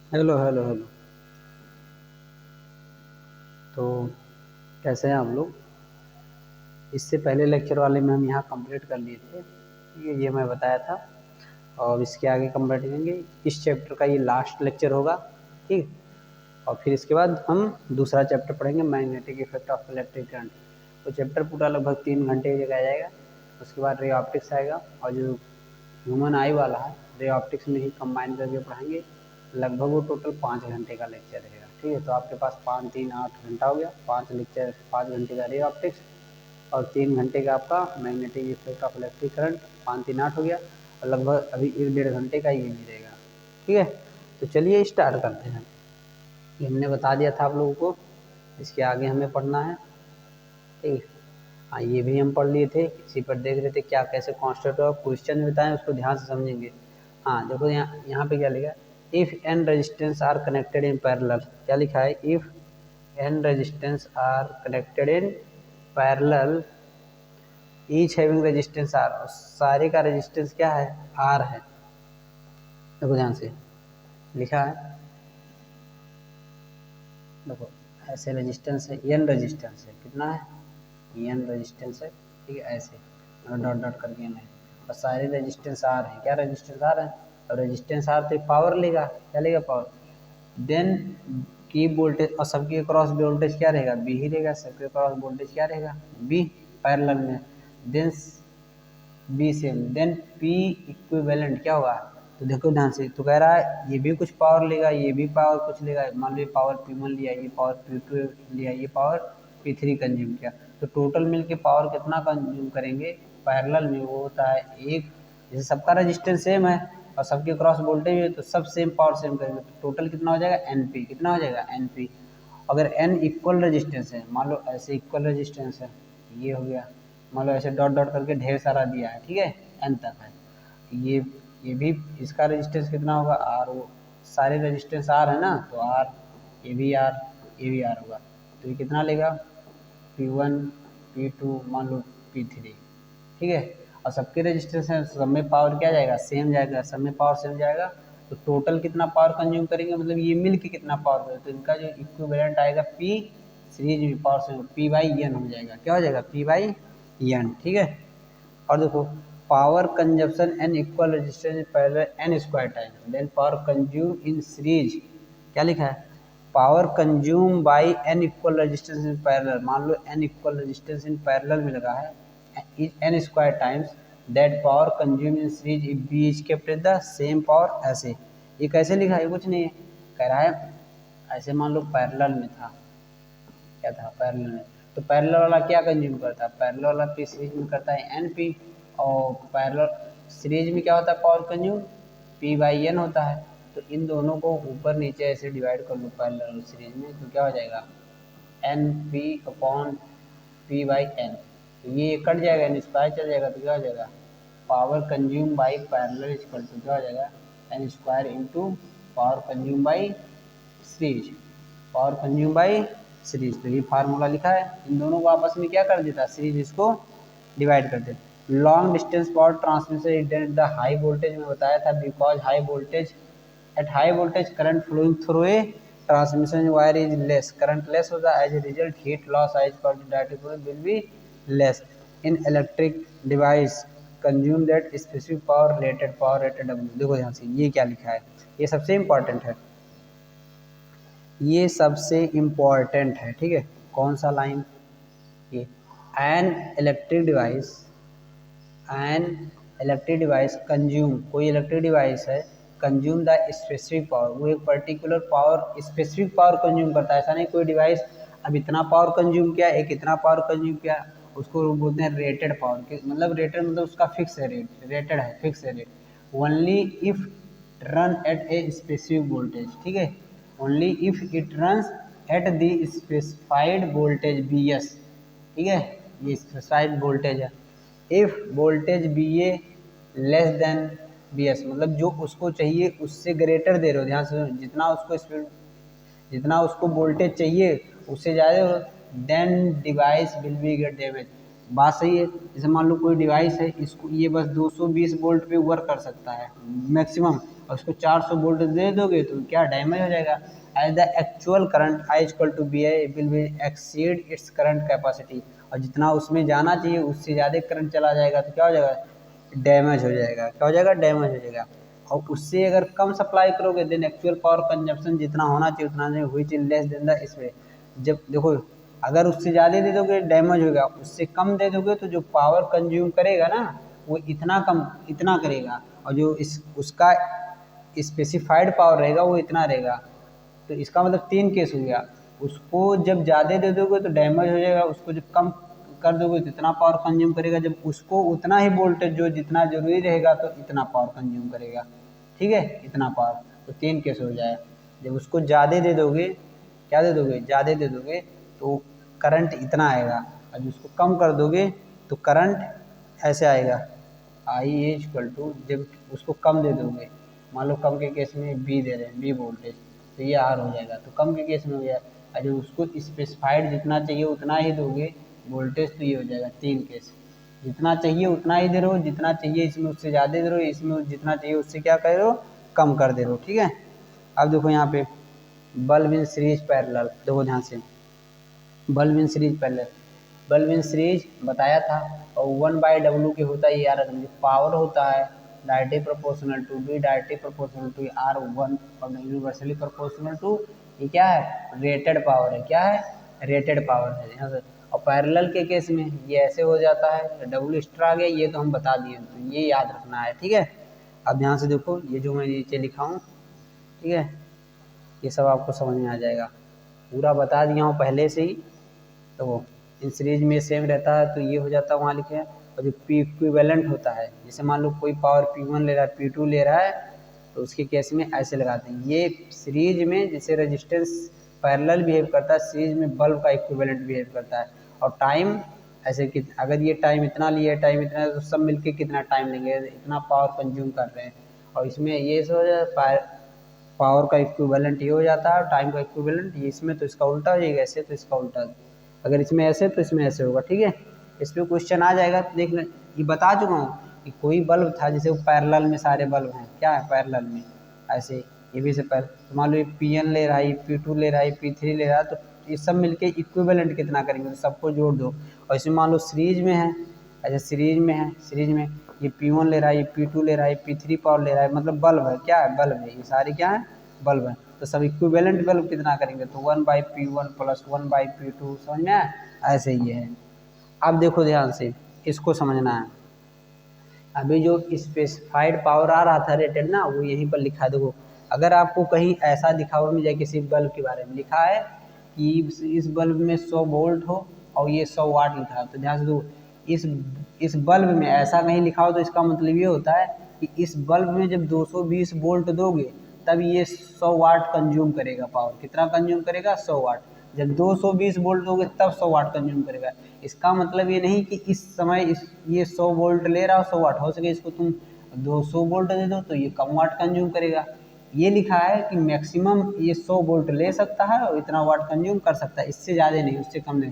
Hello hello hello. तो कैसे हैं आप लोग? इससे पहले लेक्चर वाले में हम यहाँ कंप्लीट कर लिए थे, ठीक है, ये मैं बताया था। और इसके आगे कंप्लीट करेंगे। इस चैप्टर का ये लास्ट लेक्चर होगा, ठीक। और फिर इसके बाद हम दूसरा चैप्टर पढ़ेंगे, magnetic effect of electric current. तो चैप्टर पूरा लगभग 3 घंटे की जगह आ जाएगा। उसके बाद रे ऑप्टिक्स आएगा, और जो ह्यूमन आई वाला है रे ऑप्टिक्स में ही कंबाइन करके पढ़ाएंगे। लगभग वो टोटल 5 घंटे का लेक्चर रहेगा, ठीक है। तो आपके पास 5 3 8 घंटा हो गया। 5 लेक्चर, 5 घंटे का रे ऑप्टिक्स और 3 घंटे का आपका magnetic effect of electric current. 5 3 8 हो गया। और लगभग अभी 1 1.5 घंटे का ये भी रहेगा, ठीक है। तो चलिए स्टार्ट करते हैं। ये हमने बता दिया था आप लोगों को, इसके आगे हमें पढ़ना है, ठीक है। हाँ, ये भी हम पढ़ लिए थे, इसी पर देख रहे थे क्या कैसे कांस्टेंट और क्वेश्चन बताएं, उसको ध्यान से समझेंगे। हाँ देखो, यहाँ यहाँ पे क्या लिखा है, if N resistance are connected in parallel. क्या लिखा है, if N resistance are connected in parallel, each having resistance R, और सारे का रेजिस्टेंस क्या है, आर है। देखो ध्यान से लिखा है, देखो ऐसे रेजिस्टेंस है, एन रेजिस्टेंस है, कितना है, एन रेजिस्टेंस है, ठीक है, ऐसे डॉट डॉट करके एन है। और सारे रेजिस्टेंस आर हैं, क्या रेजिस्टेंस आर है। और रेजिस्टेंस आर तो पावर लेगा, क्या लेगा, पावर। देन की वोल्टेज, और सबके क्रॉस वोल्टेज क्या रहेगा, बी ही रहेगा। सबके क्रॉस वोल्टेज क्या रहेगा, बी, पैरेलल में। Then B same, then P equivalent क्या होगा। तो देखो ध्यान से, तो कह रहा है ये भी कुछ पावर लेगा, ये भी पावर कुछ लेगा। मान लो ये पावर P1 लिया, ये पावर P2 लिया, ये पावर P3 कंज्यूम किया। तो टोटल मिलके पावर कितना कंज्यूम करेंगे पैरेलल में, वो होता है एक। जैसे सबका रजिस्टेंस सेम है और सबके क्रॉस वोल्टेज है, तो सब सेम पावर सेम करेंगे, तो टोटल कितना हो जाएगा, NP। कितना हो जाएगा, NP। अगर n इक्वल रेजिस्टेंस है, मान लो ऐसे इक्वल रेजिस्टेंस है, ये हो गया। मान लो ऐसे डॉट डॉट करके ढेर सारा दिया है, ठीक है, n तक है। ये भी, इसका रेजिस्टेंस कितना होगा, आर। वो सारे रेजिस्टेंस आर है ना, तो आर, ये भी आर, ये भी आर होगा। तो ये कितना लेगा, P1 P2 मान लो P3, ठीक है। और सबके रेजिस्टेंस है, सब में पावर क्या जाएगा, सेम जाएगा, सब में पावर सेम जाएगा। तो टोटल कितना पावर कंज्यूम करेंगे, मतलब ये मिल के कितना पावर करेंगे, तो इनका जो इक्विवेलेंट आएगा पी, सीरीज में power same P by N हो जाएगा। क्या हो जाएगा, पी बाई एन, ठीक है। और देखो, power consumption N equal resistance in parallel N square time, then power consume in series, क्या लिखा है, power consume by N equal resistance in parallel. मान लो N equal resistance in parallel में लगा है, N square times that power consume in series if B is kept the same power. ऐसे ये कैसे लिखा है, कुछ नहीं है, कह रहा है ऐसे मान लो पैरेलल में था, क्या था, पैरेलल में। तो पैरेलल वाला क्या कंज्यूम करता है, पैरेलल वाला पी सीरीज में करता है एन पी, और पैरेलल सीरीज में क्या होता है, power consume P by N होता है। तो इन दोनों को ऊपर नीचे ऐसे डिवाइड कर लो पैरेलल और सीरीज में, तो क्या हो जाएगा, N P upon P by N. तो ये कट जाएगा, एन स्क्वायर चल जाएगा, तो क्या हो जाएगा, power consume by parallel equal to क्या हो जाएगा, N square into power consume by series, power consume by series. तो ये फार्मूला लिखा है, इन दोनों को आपस में क्या कर देता है, सीरीज इसको डिवाइड कर देता। Long distance power transmission at the high voltage में बताया था, because high voltage, at high voltage current flowing through a transmission wire is less, current less होता है, as a result heat loss as per direct will be less in electric device consume that specific power rated, power rated W. देखो यहाँ से ये क्या लिखा है, ये सबसे इंपॉर्टेंट है, ये सबसे इम्पॉर्टेंट है, ठीक है। कौन सा लाइन, ये an electric device, an electric device consume, कोई इलेक्ट्रिक डिवाइस है, कंज्यूम द स्पेसिफिक पावर, वो एक particular power, specific power consume करता है। ऐसा नहीं कोई डिवाइस अब इतना पावर कंज्यूम किया, एक इतना पावर कंज्यूम किया, उसको बोलते हैं रेटेड पावर। मतलब रेटेड मतलब उसका फिक्स है रेट, रेटेड है, फिक्स है rate. Only if run at a specific voltage, ठीक है, only if it runs at the specified voltage B S, ठीक है, ये स्पेसिफाइड वोल्टेज है। If voltage B a less than B S, मतलब जो उसको चाहिए उससे ग्रेटर दे रहे हो, ध्यान से, जितना उसको स्पीड, जितना उसको वोल्टेज चाहिए उससे ज़्यादा, then device will be get damage. बात सही है। जैसे मान लो कोई डिवाइस है, इसको ये बस 220 वोल्ट पे वर्क कर सकता है मैक्सिमम, और उसको 400 वोल्ट दे दोगे तो क्या डैमेज हो जाएगा। As the actual current I equal to B I will be exceed its current capacity, और जितना उसमें जाना चाहिए उससे ज़्यादा करंट चला जाएगा तो क्या हो जाएगा, डैमेज हो जाएगा। क्या हो जाएगा, डैमेज हो जाएगा। और उससे अगर कम सप्लाई करोगे देन एक्चुअल पावर कंजप्शन जितना होना चाहिए उतना नहीं, हुई चीज लेस देन द इसमें। जब देखो अगर उससे ज़्यादा दे दोगे डैमेज होगा, उससे कम दे दोगे तो जो पावर कंज्यूम करेगा ना वो इतना करेगा, और जो उसका स्पेसिफाइड पावर रहेगा वो इतना रहेगा। तो इसका मतलब 3 केस हो गया। उसको जब ज़्यादा दे दोगे तो डैमेज हो जाएगा, उसको जब कम कर दोगे तो इतना पावर कंज्यूम करेगा, जब उसको उतना ही वोल्टेज जो जितना जरूरी रहेगा तो इतना पावर कंज्यूम करेगा। ठीक है, इतना पावर, तो 3 केस हो जाएगा। जब उसको ज़्यादा दे दोगे, क्या दे दोगे, ज़्यादा दे दोगे तो करंट इतना आएगा, और उसको कम कर दोगे तो करंट ऐसे आएगा आई इक्वल टू, जब उसको कम दे दोगे, मान लो कम के केस में बी दे रहे हैं, बी वोल्टेज, तो ये आर हो जाएगा, तो कम के केस में हो गया। और जब उसको स्पेसिफाइड जितना चाहिए उतना ही दोगे वोल्टेज तो ये हो जाएगा 3 केस। जितना चाहिए उतना ही दे रहे हो, जितना चाहिए इसमें उससे ज़्यादा दे रहे हो, इसमें जितना चाहिए उससे क्या कर रहे हो, कम कर दे रहे हो। ठीक है, अब देखो यहाँ पे बल्ब इन सीरीज पैरेलल, देखो ध्यान से, bulb in series parallel, bulb in series बताया था, और 1/W के होता है ये यार, जो पावर होता है directly proportional to V, directly proportional to R1 और यूनिवर्सली प्रोपोर्शनल टू, ये क्या है, रेटेड पावर है, क्या है, रेटेड पावर है यहाँ से। और पैरेलल के केस में ये ऐसे हो जाता है, W एक्स्ट्रा आ गया, ये तो हम बता दिए, तो ये याद रखना है। ठीक है, अब ध्यान से देखो ये जो मैं नीचे लिखा हूँ, ठीक है, ये सब आपको समझ में आ जाएगा, पूरा बता दिया हूँ पहले से ही। तो वो इन सीरीज में सेम रहता है तो ये हो जाता है वहाँ लिखे हैं। और जो पी इक्विवेलेंट होता है, जैसे मान लो कोई पावर P1 ले रहा है, P2 ले रहा है, तो उसके केस में ऐसे लगाते हैं। ये सीरीज में जैसे रेजिस्टेंस पैरेलल बिहेव करता है, सीरीज में बल्ब का इक्विवेलेंट बिहेव करता है। और टाइम ऐसे कि अगर ये टाइम इतना लिया, टाइम इतना, तो सब मिलके कितना टाइम लेंगे, इतना पावर कंज्यूम कर रहे हैं। और इसमें ये सो पावर का इक्विवेलेंट ये हो जाता है, टाइम का इक्विवेलेंट ये, इसमें तो इसका उल्टा हो जाएगा, ऐसे तो इसका उल्टा, अगर इसमें ऐसे तो इसमें ऐसे होगा। ठीक है, इस पर क्वेश्चन आ जाएगा तो देख लें। ये बता चुका हूँ कि कोई बल्ब था, जैसे वो पैरेलल में सारे बल्ब हैं, क्या है पैरेलल में, ऐसे ये भी से तो मान लो ये P1 ले रहा है, P2 ले रहा है, P3 ले रहा है, तो ये सब मिलके इक्विवेलेंट कितना करेंगे, तो सबको जोड़ दो। और इसमें मान लो सीरीज में है, ऐसे सीरीज में है, सीरीज में ये P1 ले रहा है, ये P2 ले रहा है, P3 पावर ले रहा है, मतलब बल्ब है, क्या है, बल्ब है, ये सारे क्या है, बल्ब है। तो सब इक्विवेलेंट बल्ब कितना करेंगे, तो 1/P1 प्लस 1/P2, समझ में आया, ऐसे ही है। अब देखो ध्यान से, इसको समझना है। अभी जो स्पेसिफाइड पावर आ रहा था रेटेड ना, वो यहीं पर लिखा है। देखो अगर आपको कहीं ऐसा दिखा हुआ मिल जाए, किसी बल्ब के बारे में लिखा है कि इस बल्ब में 100 वोल्ट हो और ये 100 वाट लिखा है, तो ध्यान से दो, इस बल्ब में ऐसा कहीं लिखा हो तो इसका मतलब ये होता है कि इस बल्ब में जब 220 वोल्ट दोगे तब ये 100 वाट कंज्यूम करेगा पावर। कितना कंज्यूम करेगा, 100 वाट। जब 220 वोल्ट दोगे तब 100 वाट कंज्यूम करेगा। इसका मतलब ये नहीं कि इस समय ये 100 वोल्ट ले रहा हो, 100 वाट हो सके इसको तुम 200 वोल्ट दे दो तो ये कम वाट कंज्यूम करेगा। ये लिखा है कि मैक्सिमम ये 100 वोल्ट ले सकता है और इतना वाट कंज्यूम कर सकता है, इससे ज़्यादा नहीं, उससे कम नहीं।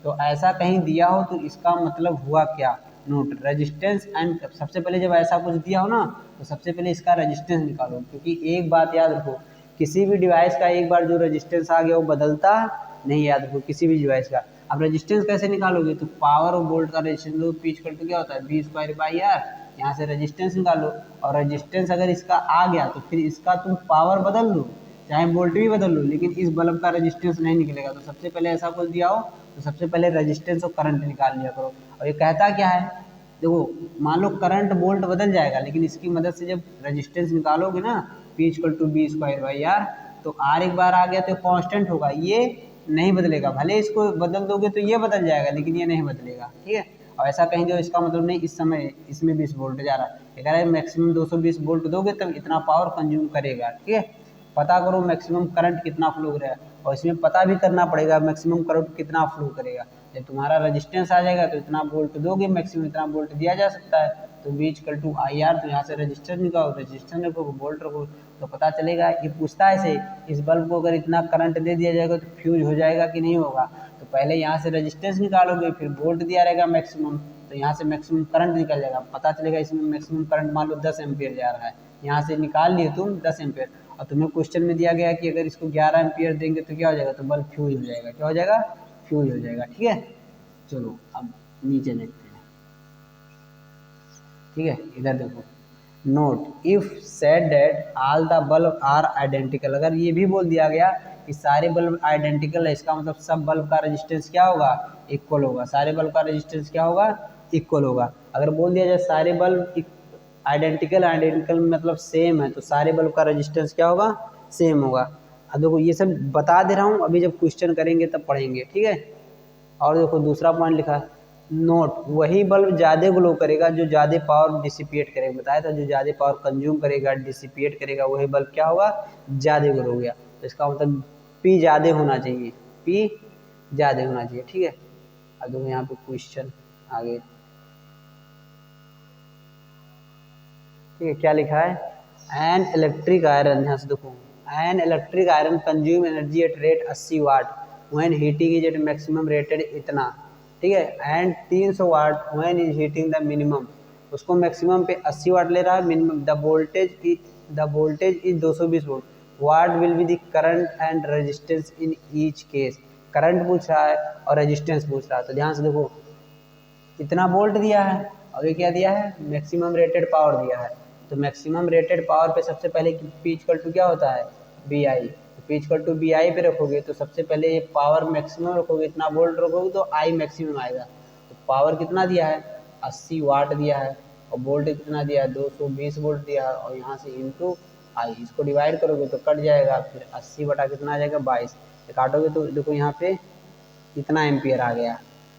तो ऐसा कहीं दिया हो तो इसका मतलब हुआ क्या, नोट रेजिस्टेंस एंड, सबसे पहले जब ऐसा कुछ दिया हो ना तो सबसे पहले इसका रेजिस्टेंस निकालो, क्योंकि एक बात याद रखो, किसी भी डिवाइस का एक बार जो रेजिस्टेंस आ गया वो बदलता नहीं, याद रखो किसी भी डिवाइस का। अब रेजिस्टेंस कैसे निकालोगे, तो पावर और वोल्ट का रेजिस्टेंस लो, पी इक्वल टू क्या होता है, V²/R, यहाँ से रेजिस्टेंस निकालो। और रेजिस्टेंस अगर इसका आ गया तो फिर इसका तुम पावर बदल दो, चाहे वोल्ट भी बदल लो, लेकिन इस बल्ब का रेजिस्टेंस नहीं निकलेगा। तो सबसे पहले ऐसा कुछ दिया हो तो सबसे पहले रेजिस्टेंस और करंट निकाल लिया करो। और ये कहता क्या है, देखो मान लो करंट वोल्ट बदल जाएगा, लेकिन इसकी मदद से जब रेजिस्टेंस निकालोगे ना, P इक्वल टू V²/R, तो R एक बार आ गया तो कांस्टेंट होगा, ये नहीं बदलेगा। भले इसको बदल दोगे तो ये बदल जाएगा, लेकिन ये नहीं बदलेगा। ठीक है, और ऐसा कहीं जो इसका मतलब नहीं इस समय इसमें 20 वोल्ट जा रहा है, अगर मैक्सिमम 220 वोल्ट दोगे तब इतना पावर कंज्यूम करेगा। ठीक है, पता करो मैक्सिमम करंट कितना फ्लो कर रहा है, और इसमें पता भी करना पड़ेगा मैक्सिमम करंट कितना फ्लो करेगा। जब तुम्हारा रेजिस्टेंस आ जाएगा तो इतना वोल्ट दोगे, मैक्सिमम इतना वोल्ट दिया जा सकता है, तो V इक्वल टू IR, तो यहाँ से रजिस्टर निकालो, रजिस्टर रखो, वोल्ट रखो, तो पता चलेगा। ये पूछता है ऐसे, इस बल्ब को अगर इतना करंट दे दिया जाएगा तो फ्यूज हो जाएगा कि नहीं होगा, तो पहले यहाँ से रजिस्टेंस निकालोगे, फिर वोल्ट दिया रहेगा मैक्सिमम, तो यहाँ से मैक्सिमम करंट निकल जाएगा, पता चलेगा इसमें मैक्सिमम करंट मान लो 10 एम्पियर जा रहा है, यहाँ से निकाल लिए तुम 10 एम्पियर, और तुम्हें क्वेश्चन में दिया गया कि अगर इसको 11 एम्पियर देंगे तो क्या हो जाएगा, तो बल्ब फ्यूज हो जाएगा। क्या हो जाएगा, फ्यूज हो जाएगा। ठीक है, चलो अब नीचे देखते हैं। ठीक है, इधर देखो, note if said that all the bulb are identical, अगर ये भी बोल दिया गया कि सारे बल्ब आइडेंटिकल है, इसका मतलब सब बल्ब का रेजिस्टेंस क्या होगा, इक्वल होगा। सारे बल्ब का रेजिस्टेंस क्या होगा, इक्वल होगा। अगर बोल दिया जाए सारे बल्ब आइडेंटिकल, आइडेंटिकल मतलब सेम है, तो सारे बल्ब का रेजिस्टेंस क्या होगा, सेम होगा। अब देखो ये सब बता दे रहा हूँ, अभी जब क्वेश्चन करेंगे तब पढ़ेंगे। ठीक है, और देखो दूसरा पॉइंट लिखा है, नोट वही बल्ब ज़्यादा ग्लो करेगा जो ज़्यादा पावर डिसिपेट करेगा। बताया था जो ज़्यादा पावर कंज्यूम करेगा, डिसिपेट करेगा, वही बल्ब क्या होगा, ज़्यादा ग्लो हो गया। तो इसका मतलब पी ज़्यादा होना चाहिए, पी ज़्यादा होना चाहिए। ठीक है, अब देखो यहाँ पे क्वेश्चन आगे। ठीक है, क्या लिखा है, एन इलेक्ट्रिक आयरन, यहाँ से देखो, an electric iron consume energy at rate 80 watt when heating is at maximum rated इतना। ठीक है, and 300 watt when is heating the minimum, उसको मैक्सिमम पे 80 वाट ले रहा है, minimum the voltage is 220 volt, what will be the current and resistance in each case. Current पूछ रहा है और रेजिस्टेंस पूछ रहा है, तो ध्यान से देखो इतना वोल्ट दिया है और ये क्या दिया है, मैक्सिमम रेटेड पावर दिया है। तो मैक्सिमम रेटेड पावर पे सबसे पहले पी इक्वल टू क्या होता है, बी आई। तो P equal to B I पे रखोगे तो सबसे पहले ये पावर मैक्सिमम रखोगे, इतना वोल्ट रखोगे तो आई मैक्सिमम आएगा। तो पावर कितना दिया है, 80 वाट दिया है, और वोल्ट कितना दिया है, 220 वोल्ट दिया है, और यहाँ से इंटू आई, इसको डिवाइड करोगे तो कट जाएगा, फिर 80 बटा कितना आ जाएगा, 22। काटोगे तो देखो यहाँ पे इतना एम्पियर आ गया,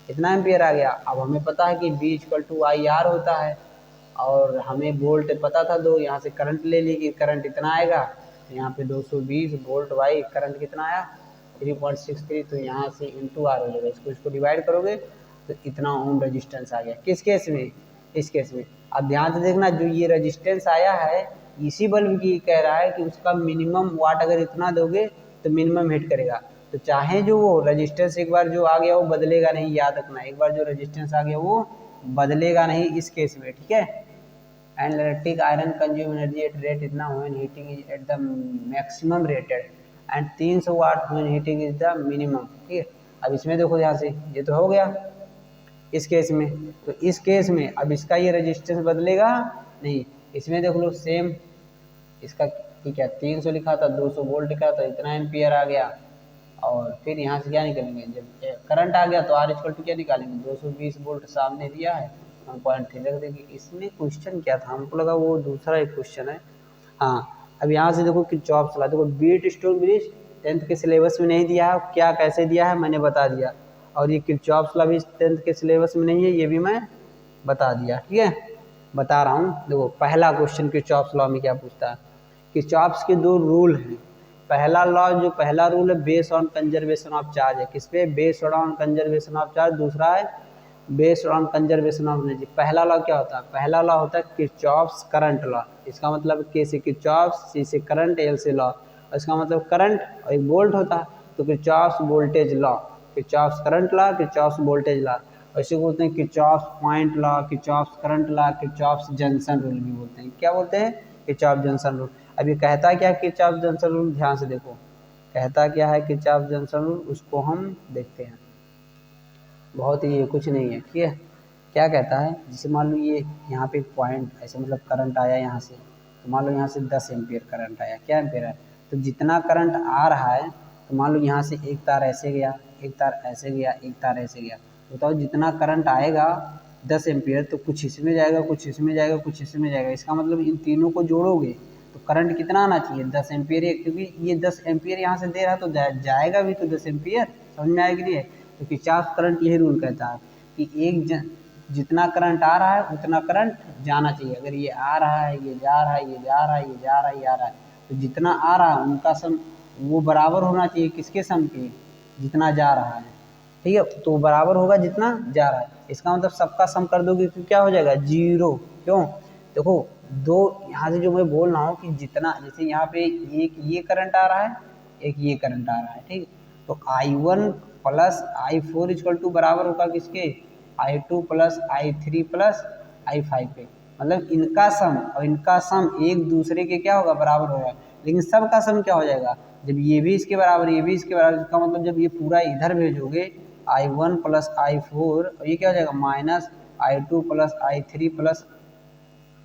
इतना एम्पियर आ गया। अब हमें पता है कि V equal to I R होता है, और हमें वोल्ट पता था दो, यहाँ से करंट ले ली कि करंट इतना आएगा, तो यहाँ पे 220 वोल्ट बाई करंट कितना आया, 3.63, तो यहाँ से इंटू आर हो जाएगा, इसको डिवाइड करोगे तो इतना ओम रेजिस्टेंस आ गया। किस केस में, इस केस में। अब ध्यान से देखना, जो ये रेजिस्टेंस आया है इसी बल्ब की कह रहा है कि उसका मिनिमम वाट अगर इतना दोगे तो मिनिमम हिट करेगा। तो चाहे जो वो रेजिस्टेंस एक बार जो आ गया वो बदलेगा नहीं, याद रखना, एक बार जो रेजिस्टेंस आ गया वो बदलेगा नहीं इस केस में। ठीक है, and electric iron consume energy at rate इतना when heating is at the maximum rated and 300 watt when heating is the minimum. ठीक है, अब इसमें देखो ध्यान से, ये तो हो गया इस केस में, तो इस केस में अब इसका ये रेजिस्टेंस बदलेगा नहीं। इसमें देख लो सेम, इसका ठीक है 300 लिखा था, 200 वोल्ट लिखा था, इतना एम्पियर आ गया, और फिर यहाँ से क्या निकलेंगे, जब करंट आ गया तो आर इक्वल टू क्या निकालेंगे, 220 वोल्ट सामने दिया है, हम पॉइंट थ्री रख देंगे। इसमें क्वेश्चन क्या था, हमको लगा वो दूसरा एक क्वेश्चन है। हाँ, अब यहाँ से देखो किरचॉफ ला, देखो बीट स्टोन ब्रिज 10th के सिलेबस में नहीं दिया है, क्या कैसे दिया है मैंने बता दिया, और ये किरचॉफ ला भी 10th के सिलेबस में नहीं है, ये भी मैं बता दिया। ठीक है, बता रहा हूँ, देखो पहला क्वेश्चन किरचॉफ लॉ में क्या पूछता है, किरचॉफ के दो रूल हैं। पहला लॉ, जो पहला रूल है base on conservation of charge है, किस पे, based on conservation of charge. दूसरा है based on conservation of energy. पहला लॉ क्या होता है, पहला लॉ होता है किरचॉफ्स करंट लॉ। इसका मतलब के से किरचॉफ्स, सी से करंट, एल से लॉ, इसका मतलब करंट और एक वोल्ट होता है, तो Kirchhoff's voltage law, Kirchhoff's current law, Kirchhoff's voltage law. ऐसे बोलते हैं Kirchhoff's point law, Kirchhoff's current law, Kirchhoff's junction rule भी बोलते हैं। क्या बोलते हैं, किरचॉफ जंक्शन रूल। अब ये कहता क्या किरचॉफ जंक्शन रूल, ध्यान से देखो कहता क्या है किरचॉफ जंक्शन रूल, उसको हम देखते हैं। बहुत ही कुछ नहीं है। ठीक है, क्या कहता है, जैसे मान लो ये यहाँ पे पॉइंट ऐसे मतलब करंट आया यहाँ से, तो मान लो यहाँ से 10 एम्पियर करंट आया, क्या एम्पियर है, तो जितना करंट आ रहा है, तो मान लो यहाँ से एक तार ऐसे गया, एक तार ऐसे गया, एक तार ऐसे गया, बताओ जितना करंट आएगा 10 एम्पियर, तो कुछ इसमें जाएगा, कुछ इसमें जाएगा, कुछ इसमें जाएगा। इसका मतलब इन तीनों को जोड़ोगे तो करंट कितना आना चाहिए, 10 एम्पियर, क्योंकि ये 10 एम्पियर यहाँ से दे रहा तो जाएगा भी तो 10 एम्पियर। समझ में आएगी नहीं है, तो किरचॉफ करंट यही रूल कहता है कि जितना करंट आ रहा है उतना करंट जाना चाहिए। अगर ये आ रहा है, ये जा रहा है, ये जा रहा है, ये जा रहा है, ये आ रहा है, तो जितना आ रहा है उनका सम वो बराबर होना चाहिए किसके सम के, जितना जा रहा है। ठीक है, तो बराबर होगा जितना जा रहा है। इसका मतलब सबका सम कर दोगे तो क्या हो जाएगा, 0। क्यों, देखो दो यहाँ से जो मैं बोल रहा हूँ कि जितना, जैसे यहाँ पे एक ये करंट आ रहा है, एक ये करंट आ रहा है, ठीक, तो I1 plus I4 equal to बराबर होगा किसके, I2 plus I3 plus I5 पे। मतलब इनका सम और इनका सम एक दूसरे के क्या होगा, बराबर होगा। लेकिन सब का सम क्या हो जाएगा, जब ये भी इसके बराबर ये भी इसके बराबर, इसका मतलब जब ये पूरा इधर भेजोगे I1 प्लस I4 और ये क्या हो जाएगा minus I2 plus I3 plus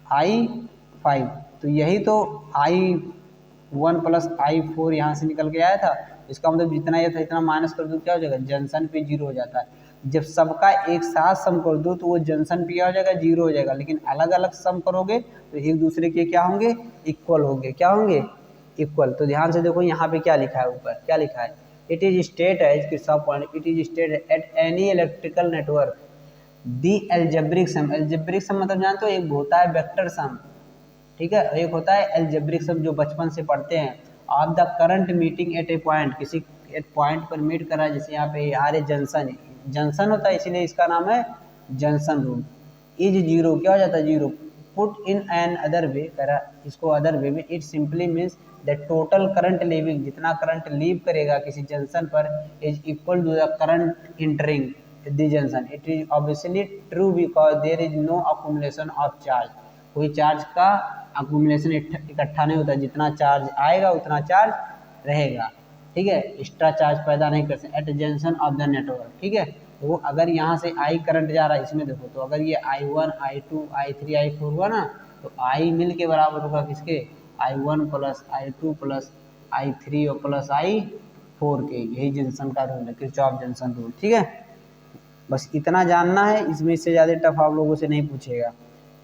I5। तो यही तो I1 प्लस I4 यहाँ से निकल के आया था। इसका मतलब जितना ये था इतना माइनस कर दो क्या हो जाएगा, जंक्शन पे जीरो हो जाता है। जब सबका एक साथ सम कर दो तो वो जंक्शन पे क्या हो जाएगा, जीरो हो जाएगा। लेकिन अलग अलग सम करोगे तो एक दूसरे के क्या होंगे, इक्वल होंगे। क्या होंगे, इक्वल। तो ध्यान से देखो यहाँ पे क्या लिखा है, ऊपर क्या लिखा है, इट इज स्टेट एज कि सब point, it is state at any electrical network the algebraic sum. Algebraic sum मतलब जानते हो, एक होता है वेक्टर सम, ठीक है, एक होता है एल्जेब्रिक सम जो बचपन से पढ़ते हैं। Of the current meeting at A point, किसी एक पॉइंट पर मीट कर रहा है, जैसे यहाँ पे आर ए जंक्शन, जंक्शन होता है इसीलिए इसका नाम है जंक्शन रूल। इज जीरो क्या हो जाता है, zero. Put in an other way, करा इसको अदर वे में, it simply means that total current leaving, जितना करंट लीव करेगा किसी जंक्शन पर, is equal to the current entering the junction. It is obviously true because there is no accumulation of charge. कोई charge का accumulation इकट्ठा नहीं होता, जितना चार्ज आएगा उतना चार्ज रहेगा, ठीक है, एक्स्ट्रा चार्ज पैदा नहीं कर सकते at junction of the network, ठीक है। तो अगर यहाँ से आई करंट जा रहा है इसमें देखो, तो अगर ये I1 I2 I3 I4 हुआ ना, तो आई मिल के बराबर होगा किसके, I1 plus I2 plus I3 और प्लस I4 के। यही जंक्शन का रूल है, किरचॉफ जंक्शन रूल, ठीक है। बस इतना जानना है, इसमें इससे ज़्यादा टफ आप लोगों से नहीं पूछेगा।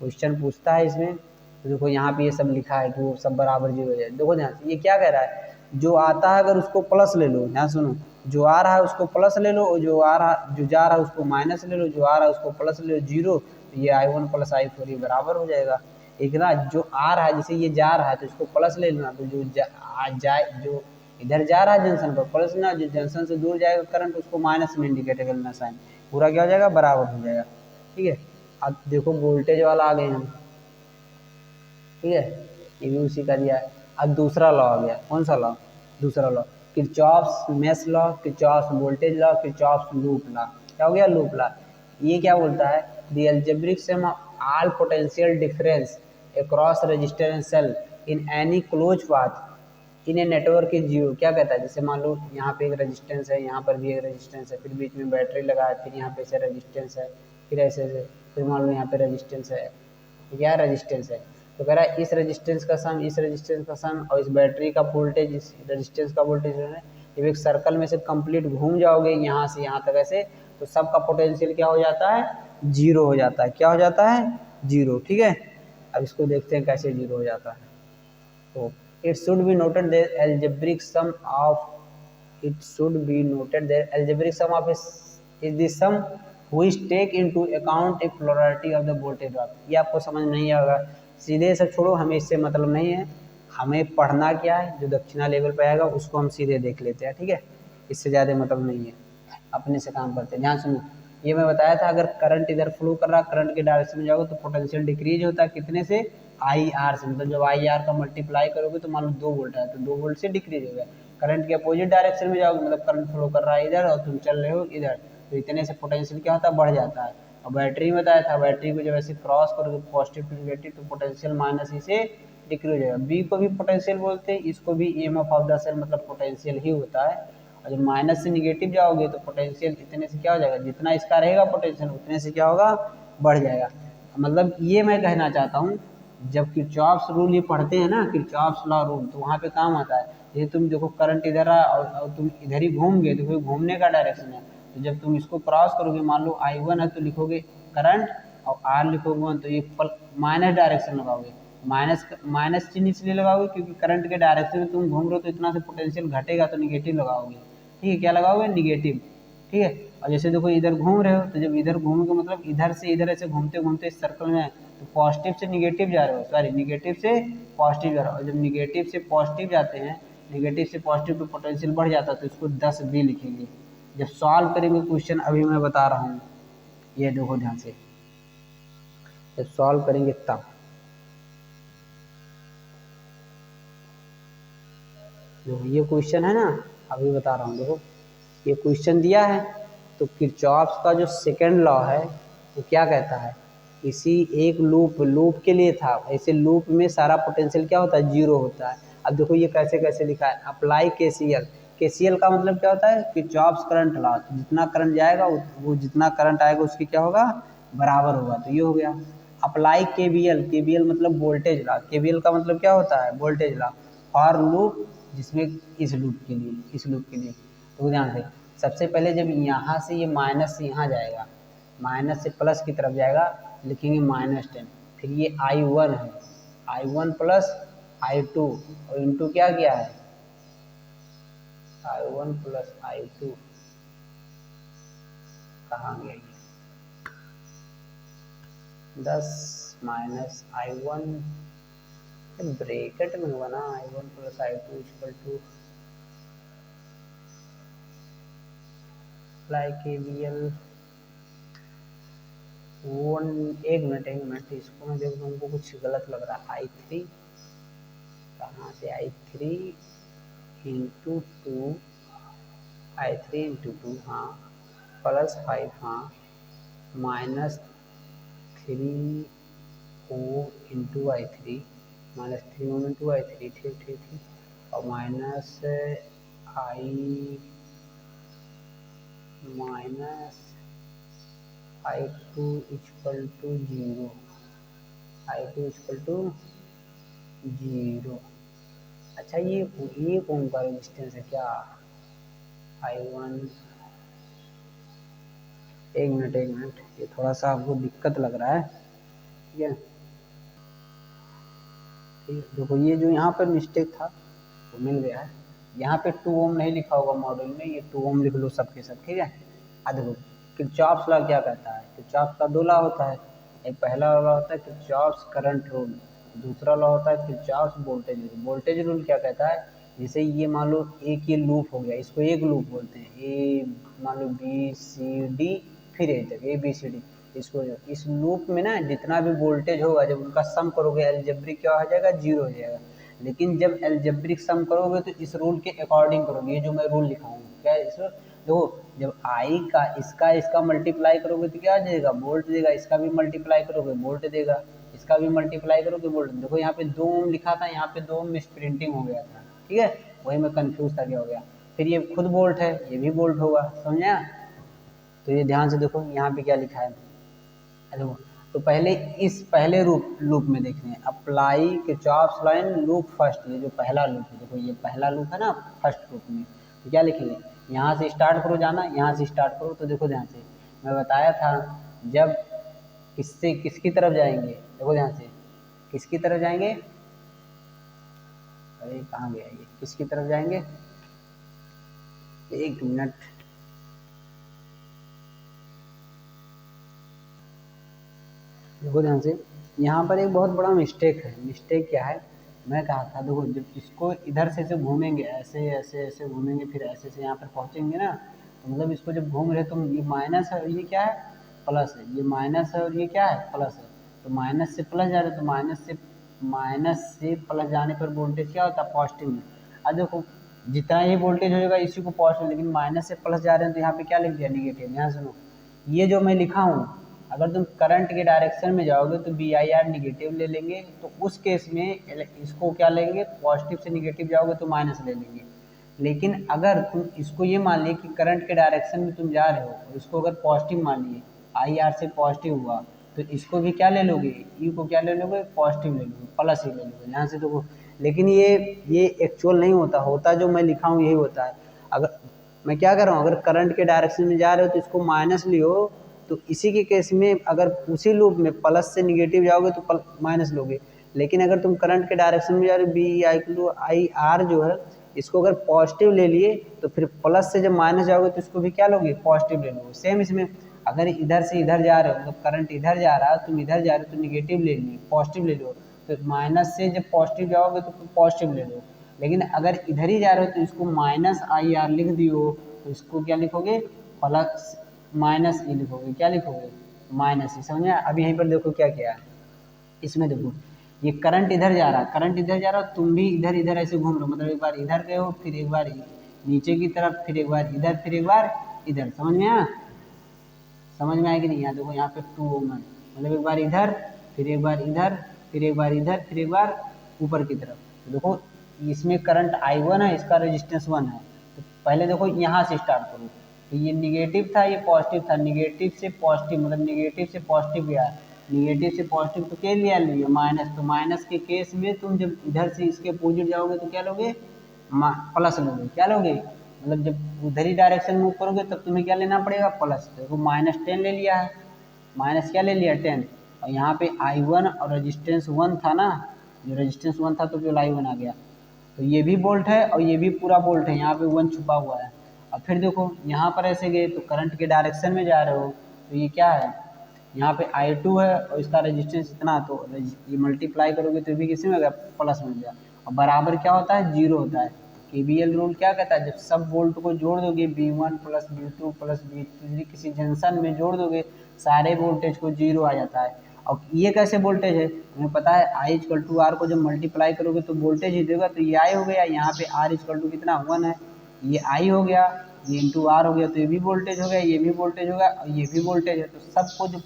क्वेश्चन पूछता है इसमें तो देखो यहाँ पे ये सब लिखा है कि वो सब बराबर जीरो हो जाए। देखो ध्यान से ये क्या कह रहा है, जो आता है अगर उसको प्लस ले लो, ध्यान सुनो, जो आ रहा है उसको प्लस ले लो, और जो आ रहा जो जा रहा है उसको माइनस ले लो, जो आ रहा है उसको प्लस ले लो, जीरो। तो ये I1 प्लस I4 ये बराबर हो जाएगा। एक ना जो आ रहा है, जैसे ये जा रहा है तो इसको प्लस ले लेना, तो जो जो इधर जा रहा है जंक्शन पर प्लस ना, जो जंक्शन से दूर जाएगा करंट उसको माइनस में इंडिकेट करना साइन, पूरा क्या हो जाएगा, बराबर हो जाएगा, ठीक है। अब देखो वोल्टेज वाला आ गए हम, ठीक है, ये भी उसी का दिया है। अब दूसरा लॉ आ गया, कौन सा लॉ, दूसरा law, Kirchhoff's mesh law, Kirchhoff's voltage law, Kirchhoff's loop law. क्या हो गया, लूप लॉ। ये क्या बोलता है, the algebraic sum of all potential difference across resistance cell in any close path in a network is zero. क्या कहता है, जैसे मान लो यहाँ पे एक रेजिस्टेंस है, यहाँ पर भी एक रेजिस्टेंस है, फिर बीच में बैटरी लगा है, फिर यहाँ पे ऐसे रेजिस्टेंस है, फिर ऐसे ऐसे, फिर मान लो यहाँ पे रेजिस्टेंस है, क्या रेजिस्टेंस है। तो कह रहा है इस रेजिस्टेंस का सम, इस रेजिस्टेंस का सम और इस बैटरी का वोल्टेज, इस रेजिस्टेंस का वोल्टेज है, जब एक सर्कल में से कंप्लीट घूम जाओगे यहाँ से यहाँ तक ऐसे, तो सबका पोटेंशियल क्या हो जाता है, जीरो हो जाता है। क्या हो जाता है, जीरो, ठीक है। अब इसको देखते हैं कैसे जीरो हो जाता है। तो it should be noted that algebraic sum of, it should be noted that algebraic sum of is the sum which take into account a plurality of the voltage drop। ये आपको समझ नहीं आएगा, सीधे सब छोड़ो, हमें इससे मतलब नहीं है, हमें पढ़ना क्या है, जो दक्षिणा लेवल पे आएगा उसको हम सीधे देख लेते हैं, ठीक है, इससे ज़्यादा मतलब नहीं है, अपने से काम करते हैं। ध्यान सुनो, ये मैं बताया था अगर करंट इधर फ्लो कर रहा, करंट के डायरेक्शन में जाओगे तो पोटेंशियल डिक्रीज होता है, कितने से, IR से। मतलब जब IR का मल्टीप्लाई करोगे तो मान लो 2 वोल्ट है तो 2 वोल्ट से डिक्रीज हो गया। करंट के अपोजिट डायरेक्शन में जाओगे, मतलब करंट फ्लो कर रहा है इधर और तुम चल रहे हो इधर, तो इतने से पोटेंशियल क्या होता है, बढ़ जाता है। और बैटरी में बताया था, बैटरी को जब ऐसे क्रॉस करोगे पॉजिटिव टू नेगेटिव तो पोटेंशियल माइनस ही से डिक्रीज हो जाएगा। बी को भी पोटेंशियल बोलते हैं, इसको भी EMF ऑफ द सेल मतलब पोटेंशियल ही होता है। और जब माइनस से निगेटिव जाओगे तो पोटेंशियल इतने से क्या हो जाएगा, जितना इसका रहेगा पोटेंशियल उतने से क्या होगा, बढ़ जाएगा। मतलब ये मैं कहना चाहता हूँ, जब किरचॉफ्स रूल ये पढ़ते हैं ना, किरचॉफ्स लॉ रूल, तो वहाँ पे काम आता है। ये तुम देखो करंट इधर आ और तुम इधर ही घूम गए, तो घूमने का डायरेक्शन है, तो जब तुम इसको क्रॉस करोगे, मान लो I1 है तो लिखोगे करंट और R लिखोगे तो ये माइनस डायरेक्शन लगाओगे। माइनस चिन्ह इसलिए लगाओगे क्योंकि करंट के डायरेक्शन में तुम घूम रहे हो तो इतना से पोटेंशियल घटेगा तो निगेटिव लगाओगे, ठीक है, क्या लगाओगे, निगेटिव, ठीक है। और जैसे देखो इधर घूम रहे हो तो जब इधर घूमोगे मतलब इधर से इधर ऐसे घूमते घूमते इस सर्कल में तो पॉजिटिव से निगेटिव जा रहे हो, सॉरी निगेटिव से पॉजिटिव जा रहे हो। और जब निगेटिव से पॉजिटिव जाते हैं, निगेटिव से पॉजिटिव तो पोटेंशियल बढ़ जाता है, तो इसको 10B लिखेंगे। जब सॉल्व करेंगे क्वेश्चन, अभी मैं बता रहा हूँ, ये देखो ध्यान से, जब सॉल्व करेंगे तब, देखो ये क्वेश्चन है ना, अभी बता रहा हूँ, देखो ये क्वेश्चन दिया है, तो किरचॉफ्स का जो सेकंड लॉ है वो क्या कहता है, किसी एक लूप के लिए था, ऐसे लूप में सारा पोटेंशियल क्या होता है, जीरो होता है। अब देखो ये कैसे कैसे लिखा है, अप्लाई केसीएल। केसीएल का मतलब क्या होता है, किरचॉफ्स करंट लॉ। जितना करंट जाएगा वो जितना करंट आएगा उसकी क्या होगा, बराबर होगा। तो ये हो गया। अप्लाई केवीएल, केवीएल मतलब वोल्टेज लॉ। केवीएल का मतलब क्या होता है, वोल्टेज लॉ। फॉर लूप, जिसमें इस लूप के लिए तो ध्यान से सबसे पहले जब यहाँ से ये माइनस से यहाँ जाएगा, माइनस से प्लस की तरफ जाएगा, लिखेंगे -10। फिर ये I1 है, I1 प्लस I2 और इंटू क्या किया है, I1 प्लस I2 कहाँ गया ये 10 माइनस I1 ब्रैकेट में होगा ना, I1 plus I2 equal to apply KVL. एक मिनट इसको मैं देख तुमको कुछ गलत लग रहा है। I3 कहाँ से, I3 इंटू 2, I3 इंटू 2 हाँ, प्लस 5 हाँ, -3 O into I3, -3 O into I3, ठीक, और minus I2 equal to 0, I2 equal to 0। अच्छा ये कौन सा रेजिस्टेंस है क्या, I1, एक मिनट ये थोड़ा सा आपको दिक्कत लग रहा है, ठीक है। देखो ये जो यहाँ पर मिस्टेक था वो मिल गया है। यहाँ पे 2 ओम नहीं लिखा होगा मॉडल में, ये 2 ओम लिख लो सबके सब, ठीक है। देखो किरचॉफ्स लॉ क्या कहता है, किरचॉफ्स का 2 लॉ होता है। एक पहला लॉ होता है किरचॉफ्स करंट रूल, दूसरा लॉ होता है Kirchhoff's voltage rule. Voltage rule क्या कहता है, जैसे ये मान लो एक ये लूप हो गया, इसको एक लूप बोलते हैं, ए मान लो BCD फिर ए तक ABCD, इसको इस लूप में ना जितना भी वोल्टेज होगा जब उनका सम करोगे अलजेब्रिक क्या हो जाएगा, 0 हो जाएगा। लेकिन जब अलजेब्रिक सम करोगे तो इस रूल के अकॉर्डिंग करोगे, ये जो मैं रूल लिखा हूँ क्या इस देखो, जब आई का इसका मल्टीप्लाई करोगे तो क्या आ जाएगा, वोल्ट देगा, इसका भी मल्टीप्लाई करोगे वोल्ट देगा, इसका भी मल्टीप्लाई करोगे वोल्ट। देखो यहाँ पे 2 ओम लिखा था, यहाँ पे 2 ओम मिस प्रिंटिंग हो गया था, ठीक है, वही मैं कंफ्यूज था क्या हो गया। फिर ये खुद वोल्ट है, ये भी वोल्ट होगा, समझे। तो ये ध्यान से देखो यहाँ पे क्या लिखा है, देखो तो पहले लूप में देख रहे हैं, apply Kirchhoff's law in loop first, ये जो पहला लूप है, देखो ये पहला लूप है ना फर्स्ट लूप में, तो क्या लिखेंगे, यहाँ से स्टार्ट करो जाना, यहाँ से स्टार्ट करो। तो देखो ध्यान से मैं बताया था, जब किसकी तरफ जाएंगे, देखो ध्यान से किसकी तरफ जाएंगे, अरे कहाँ गया ये, किसकी तरफ जाएंगे, एक मिनट, देखो ध्यान से यहाँ पर एक बहुत बड़ा मिस्टेक है। मिस्टेक क्या है, मैं कहा था देखो जब इसको इधर से घूमेंगे, ऐसे ऐसे ऐसे घूमेंगे, फिर ऐसे से यहाँ पर पहुँचेंगे ना, तो मतलब इसको जब घूम रहे तो ये माइनस है और ये क्या है, प्लस है, ये माइनस है और ये क्या है, प्लस है। तो माइनस से प्लस जा रहे हैं, तो माइनस से प्लस जाने पर वोल्टेज क्या होता है, पॉजिटिव में। अब देखो जितना ही वोल्टेज हो जाएगा इसी को पॉजिटिव, लेकिन माइनस से प्लस जा रहे हैं तो यहाँ पे क्या लिख दिया, निगेटिव। यहाँ सुनो, ये जो मैं लिखा हूँ, अगर तुम करंट के डायरेक्शन में जाओगे तो BIR निगेटिव ले लेंगे, तो उस केस में इसको क्या लेंगे, पॉजिटिव से निगेटिव जाओगे तो माइनस ले लेंगे। लेकिन अगर तुम इसको ये मान लिए कि करंट के डायरेक्शन में तुम जा रहे हो और इसको अगर पॉजिटिव मान लिए, IR से पॉजिटिव हुआ, तो इसको भी क्या ले लोगे, यू को क्या ले लोगे, पॉजिटिव ले लोगे, प्लस ही ले लोगे। यहाँ से देखो, लेकिन ये एक्चुअल नहीं होता जो मैं लिखा हूँ यही होता है। अगर मैं क्या कर रहा हूँ, अगर करंट के डायरेक्शन में जा रहे हो तो इसको माइनस लियो, तो इसी के केस में अगर उसी लूप में प्लस से निगेटिव जाओगे तो माइनस लोगे। लेकिन अगर तुम करंट के डायरेक्शन में जा रहे हो, BIR जो है इसको अगर पॉजिटिव ले लिए, तो फिर प्लस से जब माइनस जाओगे तो इसको भी क्या लोगे, पॉजिटिव ले लोगे। सेम इसमें अगर इधर से इधर जा रहे हो, मतलब करंट इधर जा रहा है, तुम इधर जा रहे हो तो निगेटिव ले ली, पॉजिटिव ले लो, तो माइनस से जब पॉजिटिव जाओगे तो पॉजिटिव ले लो। लेकिन अगर इधर ही जा रहे हो तो इसको -IR लिख दियो, तो इसको क्या लिखोगे, प्लस माइनस ई लिखोगे, क्या लिखोगे, माइनस ई। समझ में। अब यहीं पर देखो क्या किया है, इसमें देखो ये करंट इधर जा रहा है, तुम भी इधर इधर ऐसे घूम रहे हो, मतलब एक बार इधर गए हो, फिर एक बार नीचे की तरफ, फिर एक बार इधर, फिर एक बार इधर। समझ में आया कि नहीं। यहाँ देखो यहाँ पे 2 ओम है, मतलब एक बार इधर, फिर एक बार इधर, फिर एक बार इधर, फिर एक बार ऊपर की तरफ। तो देखो इसमें करंट I1 है, इसका रेजिस्टेंस 1 है। तो पहले देखो यहाँ से स्टार्ट करो, तो ये निगेटिव था, ये पॉजिटिव था, निगेटिव से पॉजिटिव मतलब निगेटिव से पॉजिटिव गया, निगेटिव से पॉजिटिव तो क्या लिया लिए माइनस। तो माइनस के केस में तुम जब इधर से इसके अपोजिट जाओगे तो क्या लोगे, प्लस लोगे। क्या लोगे, मतलब जब उधर ही डायरेक्शन मूव करोगे तब तुम्हें क्या लेना पड़ेगा, प्लस। देखो -10 ले लिया है, माइनस क्या ले लिया 10, और यहाँ पे I1 और रेजिस्टेंस 1 था ना, जो रेजिस्टेंस 1 था तो केवल I1 आ गया। तो ये भी बोल्ट है और ये भी पूरा बोल्ट है, यहाँ पे 1 छुपा हुआ है। अब फिर देखो यहाँ पर ऐसे गए तो करंट के डायरेक्शन में जा रहे हो, तो ये क्या है, यहाँ पे I2 है और इसका रेजिस्टेंस इतना, तो ये मल्टीप्लाई करोगे तो भी किसी में गया, प्लस में गया। और बराबर क्या होता है, जीरो होता है। KVL रूल क्या कहता है, जब सब बोल्ट को जोड़ दोगे B1 plus B2 plus B3 किसी जंक्शन में जोड़ दोगे, सारे वोल्टेज को जीरो आ जाता है। और ये कैसे वोल्टेज है, हमें पता है I=R को जब मल्टीप्लाई करोगे तो वोल्टेज ही देगा, तो ये I हो गया, यहाँ पे R= कितना 1 है, ये I हो गया, ये इंटू R हो गया, तो ये भी वोल्टेज हो गया, ये भी वोल्टेज होगा और ये भी वोल्टेज है। तो सबको जब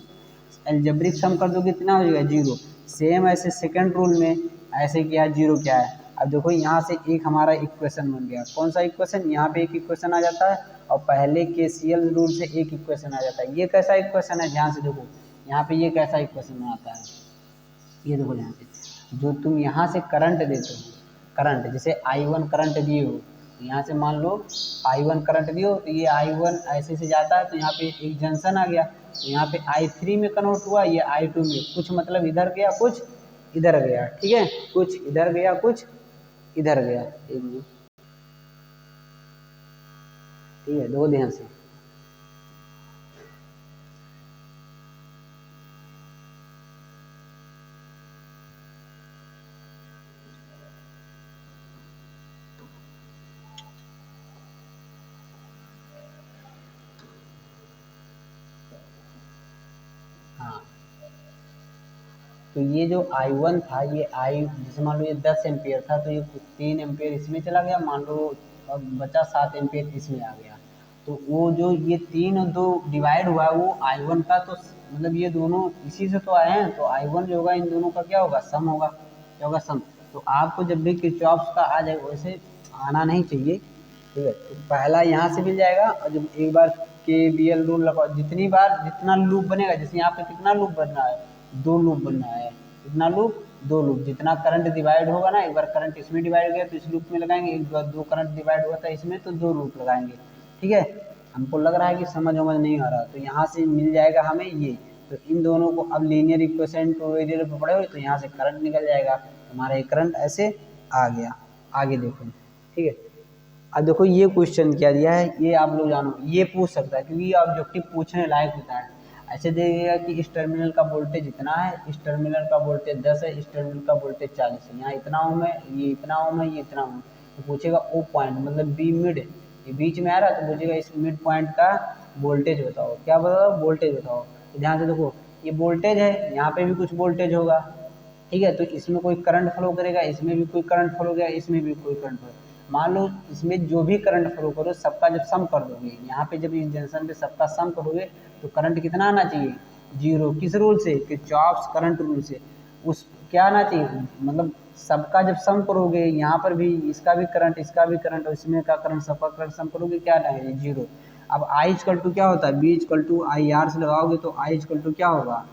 एल्जेब्रिक सम कर दोगे कितना हो जाएगा, जीरो। सेम ऐसे सेकंड रूल में ऐसे क्या है, जीरो क्या है। अब देखो यहाँ से एक हमारा इक्वेशन बन गया, कौन सा इक्वेशन, यहाँ पे एक इक्वेशन आ जाता है और पहले KCL रूल से एक इक्वेशन आ जाता है। ये कैसा इक्वेशन है, ध्यान से देखो यहाँ पे ये कैसा इक्वेशन आता है, ये देखो यहाँ पे जो तुम यहाँ से करंट देते हो, करंट जैसे I1 करंट दिए हो, तो यहाँ से मान लो I1 करंट दिए हो, तो ये I1 ऐसे से जाता है, तो यहाँ पे एक जंक्शन आ गया, तो यहाँ पे I3 में कन्वर्ट हुआ, ये I2 में, कुछ मतलब इधर गया कुछ इधर गया, ठीक है, कुछ इधर गया कुछ इधर गया, एक मिनट, ठीक है, दो ध्यान से। हाँ, तो ये जो I1 था, ये जैसे मान लो ये 10 एम्पियर था, तो ये 3 एम्पियर इसमें चला गया, मान लो अब बचा 7 एम्पियर इसमें आ गया। तो वो जो ये 3 और 2 डिवाइड हुआ है वो I1 का, तो मतलब ये दोनों इसी से तो आए हैं, तो I1 जो होगा इन दोनों का क्या होगा, सम होगा। क्या होगा, सम। तो आपको जब भी किरचॉफ्स का आ जाए वैसे आना नहीं चाहिए, ठीक है। तो पहला यहाँ से मिल जाएगा, और जब एक बार KVL रूल लगाओ, जितनी बार जितना लूप बनेगा, जैसे यहाँ पे कितना लूप बन रहा है, 2 लूप बन रहा है, कितना लूप, 2 लूप। जितना करंट डिवाइड होगा ना, एक बार करंट इसमें डिवाइड हो गया तो इस लूप में लगाएंगे, एक बार 2 करंट डिवाइड हुआ था इसमें तो 2 लूप लगाएंगे, ठीक है। हमको लग रहा है कि समझ नहीं आ रहा, तो यहाँ से मिल जाएगा हमें ये। तो इन दोनों को अब लीनियर इक्वेशन टू वेरिएबल पे पड़े हुए, तो यहाँ से करंट निकल जाएगा, हमारा ये करंट ऐसे आ गया। आगे देखो, ठीक है। अब देखो ये क्वेश्चन क्या दिया है, ये आप लोग जानो, ये पूछ सकता है क्योंकि ये ऑब्जेक्टिव पूछने लायक होता है। ऐसे देगा कि इस टर्मिनल का वोल्टेज इतना है, इस टर्मिनल का वोल्टेज 10 है, इस टर्मिनल का वोल्टेज 40 है, यहाँ इतना ओम है, ये इतना ओम है, ये इतना ओम। तो पूछेगा ओ पॉइंट मतलब बी मिड, ये बीच में आ रहा है, तो पूछेगा इस मिड पॉइंट का वोल्टेज बताओ। क्या बताओ, वोल्टेज बताओ। तो ध्यान से देखो ये वोल्टेज है, यहाँ पे भी कुछ वोल्टेज होगा, ठीक है। तो इसमें कोई करंट फ्लो करेगा, इसमें भी कोई करंट फ्लो करेगा, इसमें भी कोई करंट फ्लो। मान लो इसमें जो भी करंट फ्लो करो सबका जब सम कर दोगे, यहाँ पे जब इस जंक्शन पे सबका सम करोगे तो करंट कितना आना चाहिए, जीरो। किस रूल से, किरचॉफ्स करंट रूल से। उस क्या आना चाहिए, मतलब सबका जब सम करोगे, यहाँ पर भी इसका भी करंट, इसका भी करंट और इसमें का करंट, सबका करंट सम करोगे क्या आएगा, जीरो। अब I= क्या होता है, B=IR से लगाओगे तो I= क्या होगा,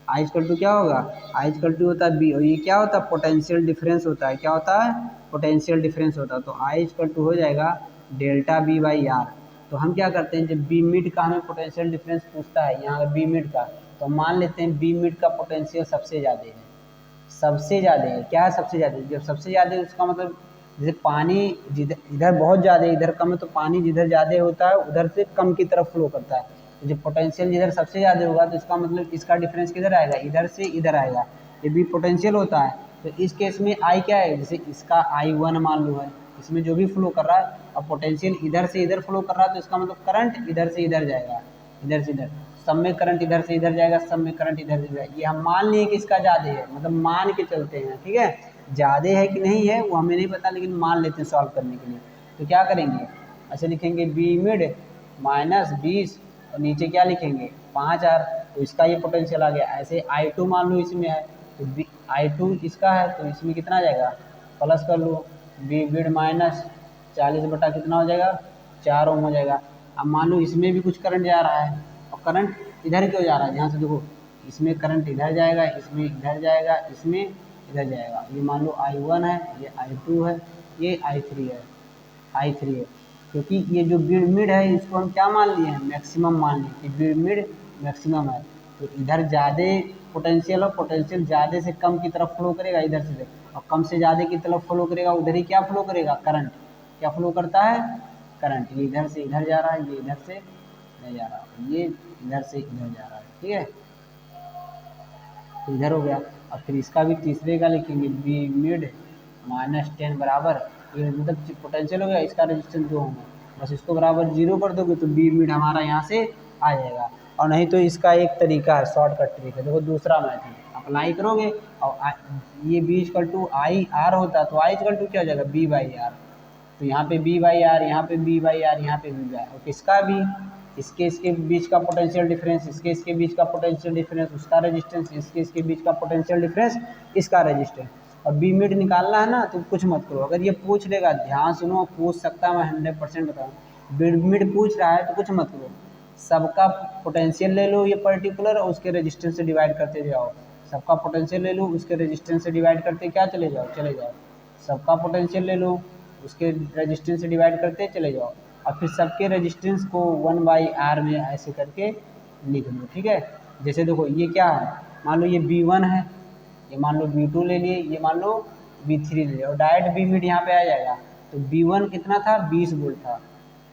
I= क्या होगा, I= होता है बी, और ये क्या होता है, पोटेंशियल डिफरेंस होता है। क्या होता है, पोटेंशियल डिफरेंस होता है। तो I= हो जाएगा डेल्टा B/R। तो हम क्या करते हैं, जब बी मिड का हमें पोटेंशियल डिफरेंस पूछता है, यहाँ बी मिड का, तो मान लेते हैं बी मिड का पोटेंशियल सबसे ज़्यादा है, सबसे ज़्यादा है। क्या है सबसे ज़्यादा, जब सबसे ज़्यादा है उसका मतलब जैसे पानी जिधर इधर बहुत ज़्यादा है, इधर कम है, तो पानी जिधर ज़्यादा होता है उधर से कम की तरफ फ्लो करता है। तो जब पोटेंशियल जिधर सबसे ज़्यादा होगा तो इसका मतलब इसका डिफरेंस किधर आएगा, इधर से इधर आएगा। ये भी पोटेंशियल होता है। तो इस केस में I क्या है, जैसे इसका I1 मान लो है, इसमें जो भी फ्लो कर रहा है, अब पोटेंशियल इधर से इधर फ्लो कर रहा है, तो इसका मतलब करंट इधर से इधर जाएगा, इधर से इधर। सब में करंट इधर से इधर जाएगा, सब में करंट इधर से जाएगा। ये हम मान लिए कि इसका ज़्यादा है, मतलब मान के चलते हैं, ठीक है। ज़्यादा है कि नहीं है वो हमें नहीं पता, लेकिन मान लेते हैं सॉल्व करने के लिए। तो क्या करेंगे, ऐसे लिखेंगे बी मिड -20 और नीचे क्या लिखेंगे 5R। तो इसका ये पोटेंशियल आ गया। ऐसे I2 मान लो इसमें है, तो I2 इसका है तो इसमें कितना आ जाएगा, प्लस कर लो, बी बिड माइनस 40 बटा कितना हो जाएगा, 4 ओम हो जाएगा। अब मान लो इसमें भी कुछ करंट जा रहा है, और करंट इधर क्यों जा रहा है, ध्यान से देखो, इसमें करंट इधर जाएगा, इसमें इधर जाएगा, इसमें इधर जाएगा। ये मान लो I1 है, ये I2 है, ये I3 है, I3 है, क्योंकि ये जो बीड मिड है इसको हम क्या मान लिए हैं, मैक्सिमम मान लिए कि बीड मिड मैक्सिमम है। तो इधर ज़्यादा पोटेंशियल और पोटेंशियल ज़्यादा से कम की तरफ फ्लो करेगा इधर से, और कम से ज़्यादा की तरफ फ्लो करेगा, उधर ही क्या फ्लो करेगा, करंट। क्या फ्लो करता है, करंट। ये इधर से इधर जा रहा है, ये इधर से इधर जा रहा है, ये इधर से इधर जा रहा है, ठीक है। तो इधर हो गया। अब फिर इसका भी तीसरे का लिखेंगे, बी मिड माइनस 10 बराबर, ये मतलब पोटेंशियल हो गया, इसका रेजिस्टेंस 2 होगा, बस इसको बराबर 0 कर दोगे तो बी मिड हमारा यहाँ से आ जाएगा। और नहीं तो इसका एक तरीका है, शॉर्टकट ट्रिक है, देखो दूसरा मेथड अप्लाई करोगे, और ये V equal to I R होता है, तो आई इक्वल टू क्या हो जाएगा, बी बाई आर। तो यहाँ पे बी बाई आर, यहाँ पे बी बाई आर, यहाँ पे बी बाई आर, और किसका भी, इसके बीच का पोटेंशियल डिफरेंस, इसके बीच का पोटेंशियल डिफरेंस, उसका रेजिस्टेंस, इसके बीच का पोटेंशियल डिफरेंस, इसका रेजिस्टेंस। और बी मिड निकालना है ना, तो कुछ मत करो, अगर ये पूछ लेगा, ध्यान सुनो, पूछ सकता है, मैं 100% बताऊँ, बी मिड पूछ रहा है तो कुछ मत करो, सबका पोटेंशियल ले लो ये पर्टिकुलर, और उसके रेजिस्टेंस से डिवाइड करते जाओ, सबका पोटेंशियल ले लो, उसके रेजिस्टेंस से डिवाइड करते क्या चले जाओ, सबका पोटेंशियल ले लो, उसके रेजिस्टेंस से डिवाइड करते चले जाओ, और फिर सबके रेजिस्टेंस को 1/r में ऐसे करके लिख लो, ठीक है। जैसे देखो ये क्या है, मान लो ये B1 है, ये मान लो B2 ले लिए, ये मान लो B3 ले लिया, और डायरेक्ट बी मिड यहाँ पे आ जाएगा। तो B1 कितना था, 20 वोल्ट था,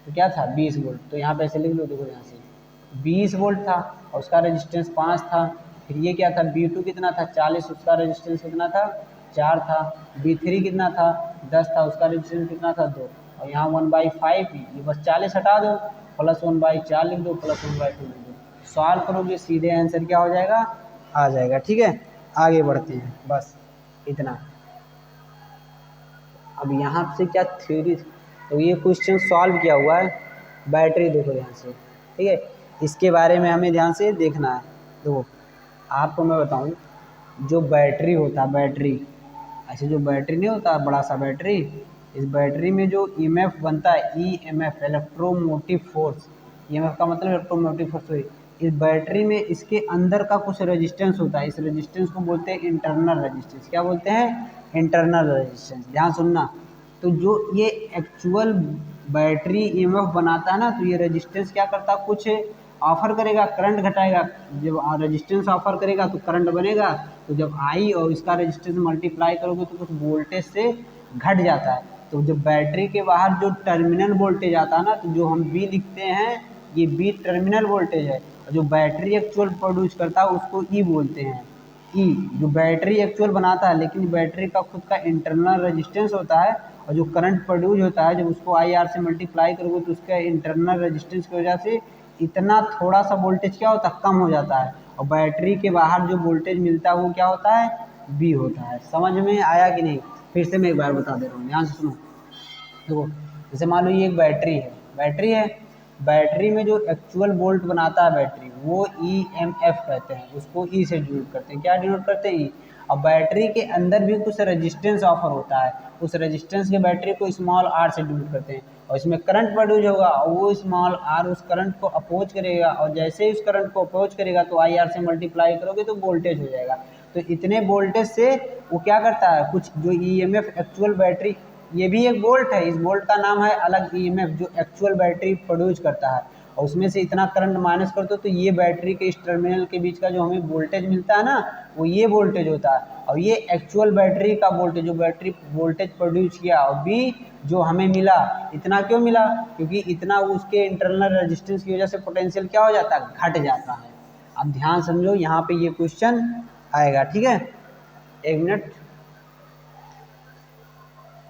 तो क्या था, 20 वोल्ट, तो यहाँ पे ऐसे लिख लो, देखो यहाँ से 20 वोल्ट था, और उसका रेजिस्टेंस 5 था। फिर ये क्या था, B2 कितना था, 40, उसका रेजिस्टेंस कितना था, 4 था। B3 कितना था, 10 था, उसका रेजिस्टेंस कितना था, 2। और यहाँ 1/5, ये बस 40 हटा दो, प्लस 1/4 लिख दो, प्लस 1/2 लिख दो, सॉल्व करोगे सीधे आंसर क्या हो जाएगा, आ जाएगा, ठीक है। आगे बढ़ते हैं, बस इतना। अब यहाँ से क्या थ्योरी, तो ये क्वेश्चन सॉल्व किया हुआ है, बैटरी देखो यहाँ से, ठीक है, इसके बारे में हमें ध्यान से देखना है। देखो आपको मैं बताऊँ, जो बैटरी होता है, बैटरी ऐसे जो बैटरी नहीं होता बड़ा सा बैटरी, इस बैटरी में जो ईएमएफ बनता है, ईएमएफ इलेक्ट्रोमोटिव फोर्स, ईएमएफ का मतलब इलेक्ट्रोमोटिव फोर्स हुई, इस बैटरी में इसके अंदर का कुछ रेजिस्टेंस होता है, इस रेजिस्टेंस को बोलते हैं इंटरनल रेजिस्टेंस। क्या बोलते हैं, इंटरनल रेजिस्टेंस, ध्यान सुनना। तो जो ये एक्चुअल बैटरी ईएमएफ बनाता है ना, तो ये रेजिस्टेंस क्या करता है, कुछ ऑफर करेगा, करंट घटाएगा। जब रेजिस्टेंस ऑफर करेगा तो करंट बनेगा, तो जब आई और इसका रेजिस्टेंस मल्टीप्लाई करोगे तो कुछ वोल्टेज से घट जाता है। तो जब बैटरी के बाहर जो टर्मिनल वोल्टेज आता है ना, तो जो हम बी लिखते हैं, ये बी टर्मिनल वोल्टेज है, और जो बैटरी एक्चुअल प्रोड्यूस करता है उसको ई बोलते हैं। ई जो बैटरी एक्चुअल बनाता है, लेकिन बैटरी का खुद का इंटरनल रेजिस्टेंस होता है, और जो करंट प्रोड्यूस होता है, जब उसको आई आर से मल्टीप्लाई करोगे तो उसका इंटरनल रेजिस्टेंस की वजह से इतना थोड़ा सा वोल्टेज क्या होता है, कम हो जाता है, और बैटरी के बाहर जो वोल्टेज मिलता है वो क्या होता है, बी होता है। समझ में आया कि नहीं, फिर से मैं एक बार बता दे रहा हूँ, ध्यान से सुनो। देखो जैसे मान लो ये एक बैटरी है, बैटरी में जो एक्चुअल वोल्ट बनाता है बैटरी, वो ईएमएफ कहते हैं, उसको ई से डिनोट करते हैं। क्या डिनोट करते हैं, ई। और बैटरी के अंदर भी कुछ रेजिस्टेंस ऑफर होता है, उस रेजिस्टेंस के बैटरी को स्मॉल आर से डिनोट करते हैं, और इसमें करंट प्रोड्यूस होगा, और वो स्मॉल आर उस करंट को अपोज करेगा, और जैसे ही उस करंट को अपोज करेगा तो आई आर से मल्टीप्लाई करोगे तो वोल्टेज हो जाएगा। तो इतने वोल्टेज से वो क्या करता है, कुछ जो ईएमएफ एक्चुअल बैटरी, ये भी एक वोल्ट है, इस वोल्ट का नाम है अलग ईएमएफ, जो एक्चुअल बैटरी प्रोड्यूस करता है, और उसमें से इतना करंट माइनस कर दो तो ये बैटरी के इस टर्मिनल के बीच का जो हमें वोल्टेज मिलता है ना, वो ये वोल्टेज होता है। और ये एक्चुअल बैटरी का वोल्टेज, जो बैटरी वोल्टेज प्रोड्यूस किया, और बी जो हमें मिला, इतना क्यों मिला, क्योंकि इतना उसके इंटरनल रेजिस्टेंस की वजह से पोटेंशियल क्या हो जाता है, घट जाता है। अब ध्यान समझो, यहाँ पे ये क्वेश्चन आएगा, ठीक है। एक minute.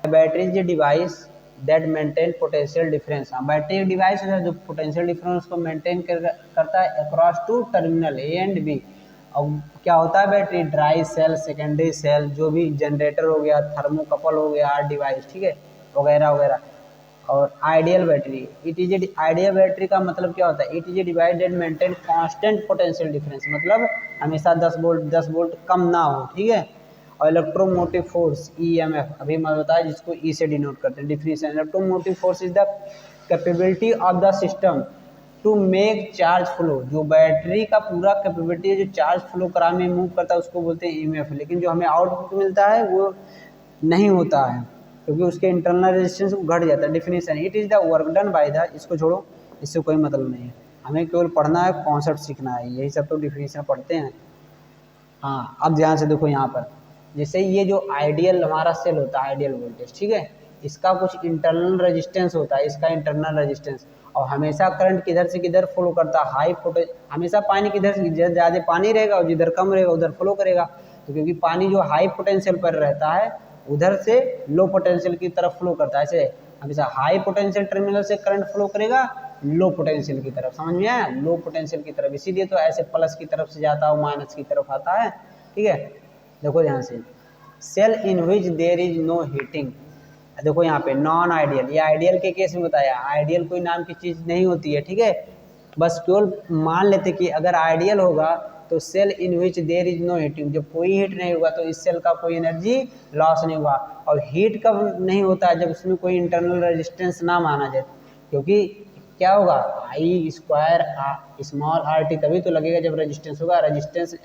Battery is a device that maintain potential difference. हाँ, बैटरी एक डिवाइस है जो पोटेंशियल डिफरेंस को मेंटेन करता है across two terminal A and B. अब क्या होता है battery, dry cell, secondary cell, जो भी जनरेटर हो गया, थर्मोकपल हो गया, डिवाइस, ठीक है, वगैरह वगैरह, और ideal battery, it is a ideal battery का मतलब क्या होता है, it is a divided maintain constant potential difference, मतलब हमेशा 10 वोल्ट कम ना हो, ठीक है। और इलेक्ट्रोमोटिव फोर्स ईएमएफ अभी मैं बताया, जिसको ई से डिनोट करते हैं, definition electromotive force is the capability of the system to make charge flow, जो बैटरी का पूरा कैपेबिलिटी है जो चार्ज फ्लो कराने में मूव करता है उसको बोलते हैं ईएमएफ, लेकिन जो हमें आउटपुट मिलता है वो नहीं होता है क्योंकि उसके इंटरनल रेजिस्टेंस घट जाता है। Definition it is the work done by the, इसको छोड़ो, इससे कोई मतलब नहीं है, हमें केवल पढ़ना है, कॉन्सेप्ट सीखना है, यही सब तो डिफिनेशन पढ़ते हैं। हाँ अब ध्यान से देखो यहाँ पर, जैसे ये जो आइडियल हमारा सेल होता है आइडियल वोल्टेज, ठीक है, इसका कुछ इंटरनल रेजिस्टेंस होता है, इसका इंटरनल रेजिस्टेंस, और हमेशा करंट किधर से किधर फ्लो करता है, हाई पोटेंशियल, हमेशा पानी किधर से ज़्यादा पानी रहेगा और जिधर कम रहेगा उधर फ्लो करेगा, तो क्योंकि पानी जो हाई पोटेंशियल पर रहता है उधर से लो पोटेंशियल की तरफ फ्लो करता है, ऐसे हमेशा हाई पोटेंशियल टर्मिनल से करंट फ्लो करेगा लो पोटेंशियल की तरफ, समझ में आया, लो पोटेंशियल की तरफ, इसीलिए तो ऐसे प्लस की तरफ से जाता है माइनस की तरफ आता है, ठीक है। देखो ध्यान से, cell in which there is no heating, देखो यहाँ पे नॉन आइडियल, ये आइडियल के केस में बताया, आइडियल कोई नाम की चीज़ नहीं होती है, ठीक है, बस केवल मान लेते कि अगर आइडियल होगा तो cell in which there is no heating, जब कोई हीट नहीं होगा तो इस सेल का कोई एनर्जी लॉस नहीं हुआ, और हीट कब नहीं होता है, जब उसमें कोई इंटरनल रेजिस्टेंस ना माना जाए, क्योंकि क्या होगा, आई स्क्वायर स्मॉल आर टी तभी तो लगेगा जब रेजिस्टेंस होगा, रेजिस्टेंस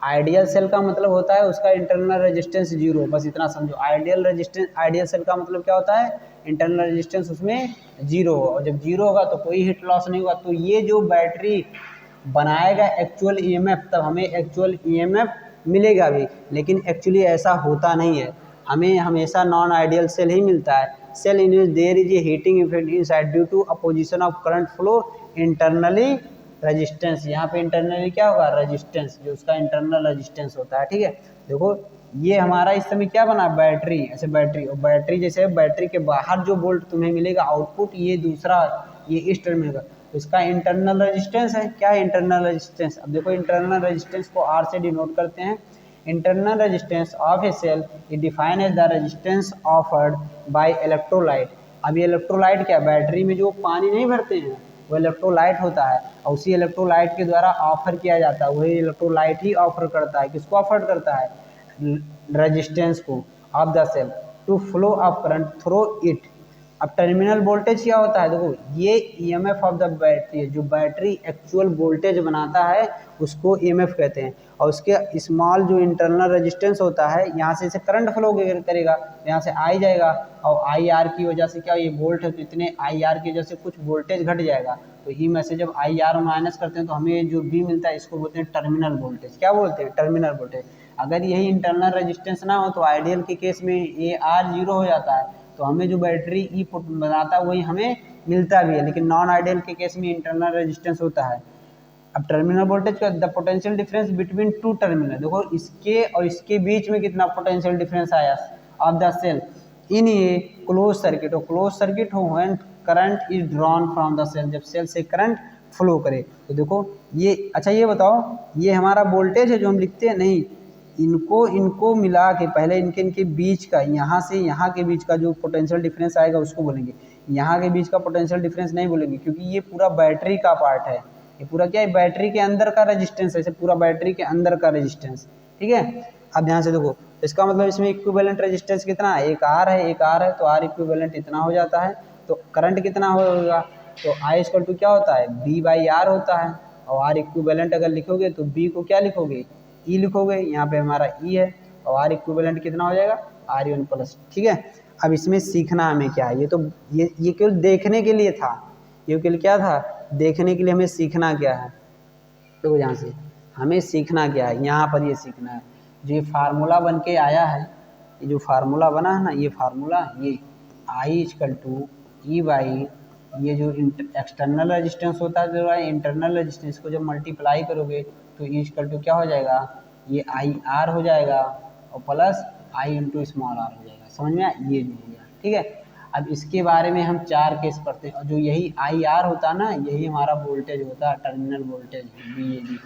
आइडियल सेल का मतलब होता है उसका इंटरनल रेजिस्टेंस जीरो, बस इतना समझो, आइडियल रेजिस्टेंस, आइडियल सेल का मतलब क्या होता है, इंटरनल रेजिस्टेंस उसमें जीरो हो, और जब जीरो होगा तो कोई हीट लॉस नहीं होगा, तो ये जो बैटरी बनाएगा एक्चुअल ईएमएफ, तब हमें एक्चुअल ईएमएफ मिलेगा भी, लेकिन एक्चुअली ऐसा होता नहीं है, हमें हमेशा नॉन आइडियल सेल ही मिलता है, cell in which there is a heating effect inside due to opposition of current flow internally resistance, यहाँ पे इंटरनली क्या होगा, रेजिस्टेंस, जो उसका इंटरनल रेजिस्टेंस होता है, ठीक है। देखो ये हमारा इस समय क्या बना, बैटरी, ऐसे बैटरी, और बैटरी जैसे बैटरी के बाहर जो वोल्ट तुम्हें मिलेगा आउटपुट, ये दूसरा, ये इस टर्मिनल का, तो इसका इंटरनल रेजिस्टेंस है, क्या है इंटरनल रेजिस्टेंस, अब देखो इंटरनल रेजिस्टेंस को आर से डिनोट करते हैं, internal resistance of a cell is defined as the resistance offered by electrolyte, अब ये इलेक्ट्रोलाइट क्या, बैटरी में जो पानी नहीं भरते हैं वो इलेक्ट्रोलाइट होता है, और उसी इलेक्ट्रोलाइट के द्वारा ऑफर किया जाता है, वही इलेक्ट्रोलाइट ही ऑफर करता है, किसको ऑफर करता है, रेजिस्टेंस को of the cell to flow of current through it. अब टर्मिनल वोल्टेज क्या होता है, देखो ये ईएमएफ ऑफ द बैटरी, जो बैटरी एक्चुअल वोल्टेज बनाता है उसको ईएमएफ कहते हैं, और उसके स्मॉल जो इंटरनल रेजिस्टेंस होता है, यहाँ से इसे करंट फ्लो करेगा, यहाँ से आई जाएगा, और आई आर की वजह से क्या, ये वोल्ट है तो इतने आई आर की वजह से कुछ वोल्टेज घट जाएगा, तो ई में से जब आई आर माइनस करते हैं तो हमें जो बी मिलता है इसको बोलते हैं टर्मिनल वोल्टेज, क्या बोलते हैं, टर्मिनल वोल्टेज। अगर यही इंटरनल रेजिस्टेंस ना हो तो आइडियल के केस में ए आर जीरो हो जाता है, तो हमें जो बैटरी ई बनाता है वही हमें मिलता भी है, लेकिन नॉन आइडियल के केस में इंटरनल रेजिस्टेंस होता है। अब टर्मिनल वोल्टेज का the potential difference between two terminal, देखो इसके और इसके बीच में कितना पोटेंशियल डिफरेंस आया of the cell in a close circuit, और क्लोज सर्किट हो when current is drawn from the cell, जब सेल से करंट फ्लो करे, तो देखो ये, अच्छा ये बताओ, ये हमारा वोल्टेज है जो हम लिखते हैं, नहीं, इनको मिला के पहले इनके बीच का, यहाँ से यहाँ के बीच का जो पोटेंशियल डिफरेंस आएगा उसको बोलेंगे, यहाँ के बीच का पोटेंशियल डिफरेंस नहीं बोलेंगे, क्योंकि ये पूरा बैटरी का पार्ट है, ये पूरा क्या है, बैटरी के अंदर का रेजिस्टेंस है, ऐसे पूरा बैटरी के अंदर का रेजिस्टेंस, ठीक है। अब ध्यान से देखो, इसका मतलब इसमें इक्विवेलेंट रेजिस्टेंस कितना है, एक आर है, एक आर है, तो आर इक्विवेलेंट इतना हो जाता है, तो करंट कितना होगा, तो आई इक्वल टू क्या होता है, बी बाई आर होता है, और आर इक्विवेलेंट अगर लिखोगे तो बी को क्या लिखोगे, ई लिखोगे, यहाँ पे हमारा ई है, और आर इक्विवेलेंट कितना हो जाएगा, आर वन प्लस, ठीक है। अब इसमें सीखना हमें क्या है, ये तो ये केवल देखने के लिए था, ये केवल क्या था, देखने के लिए, हमें सीखना क्या है, देखो यहाँ से हमें सीखना क्या है, यहाँ पर ये सीखना है, जो ये फार्मूला बन के आया है, ये जो फार्मूला बना है ना, ये फार्मूला, ये आई इक्वल टू ई बाई, ये जो एक्सटर्नल रेजिस्टेंस होता है जो इंटरनल रेजिस्टेंस को जब मल्टीप्लाई करोगे तो ई इक्वल टू क्या हो जाएगा, ये आई आर हो जाएगा, और plus I into small r हो जाएगा, समझ में आया, ये जो हो गया, ठीक है। अब इसके बारे में हम 4 केस पढ़ते हैं, और जो यही आई आर होता है ना, यही हमारा वोल्टेज होता है, terminal voltage B A B,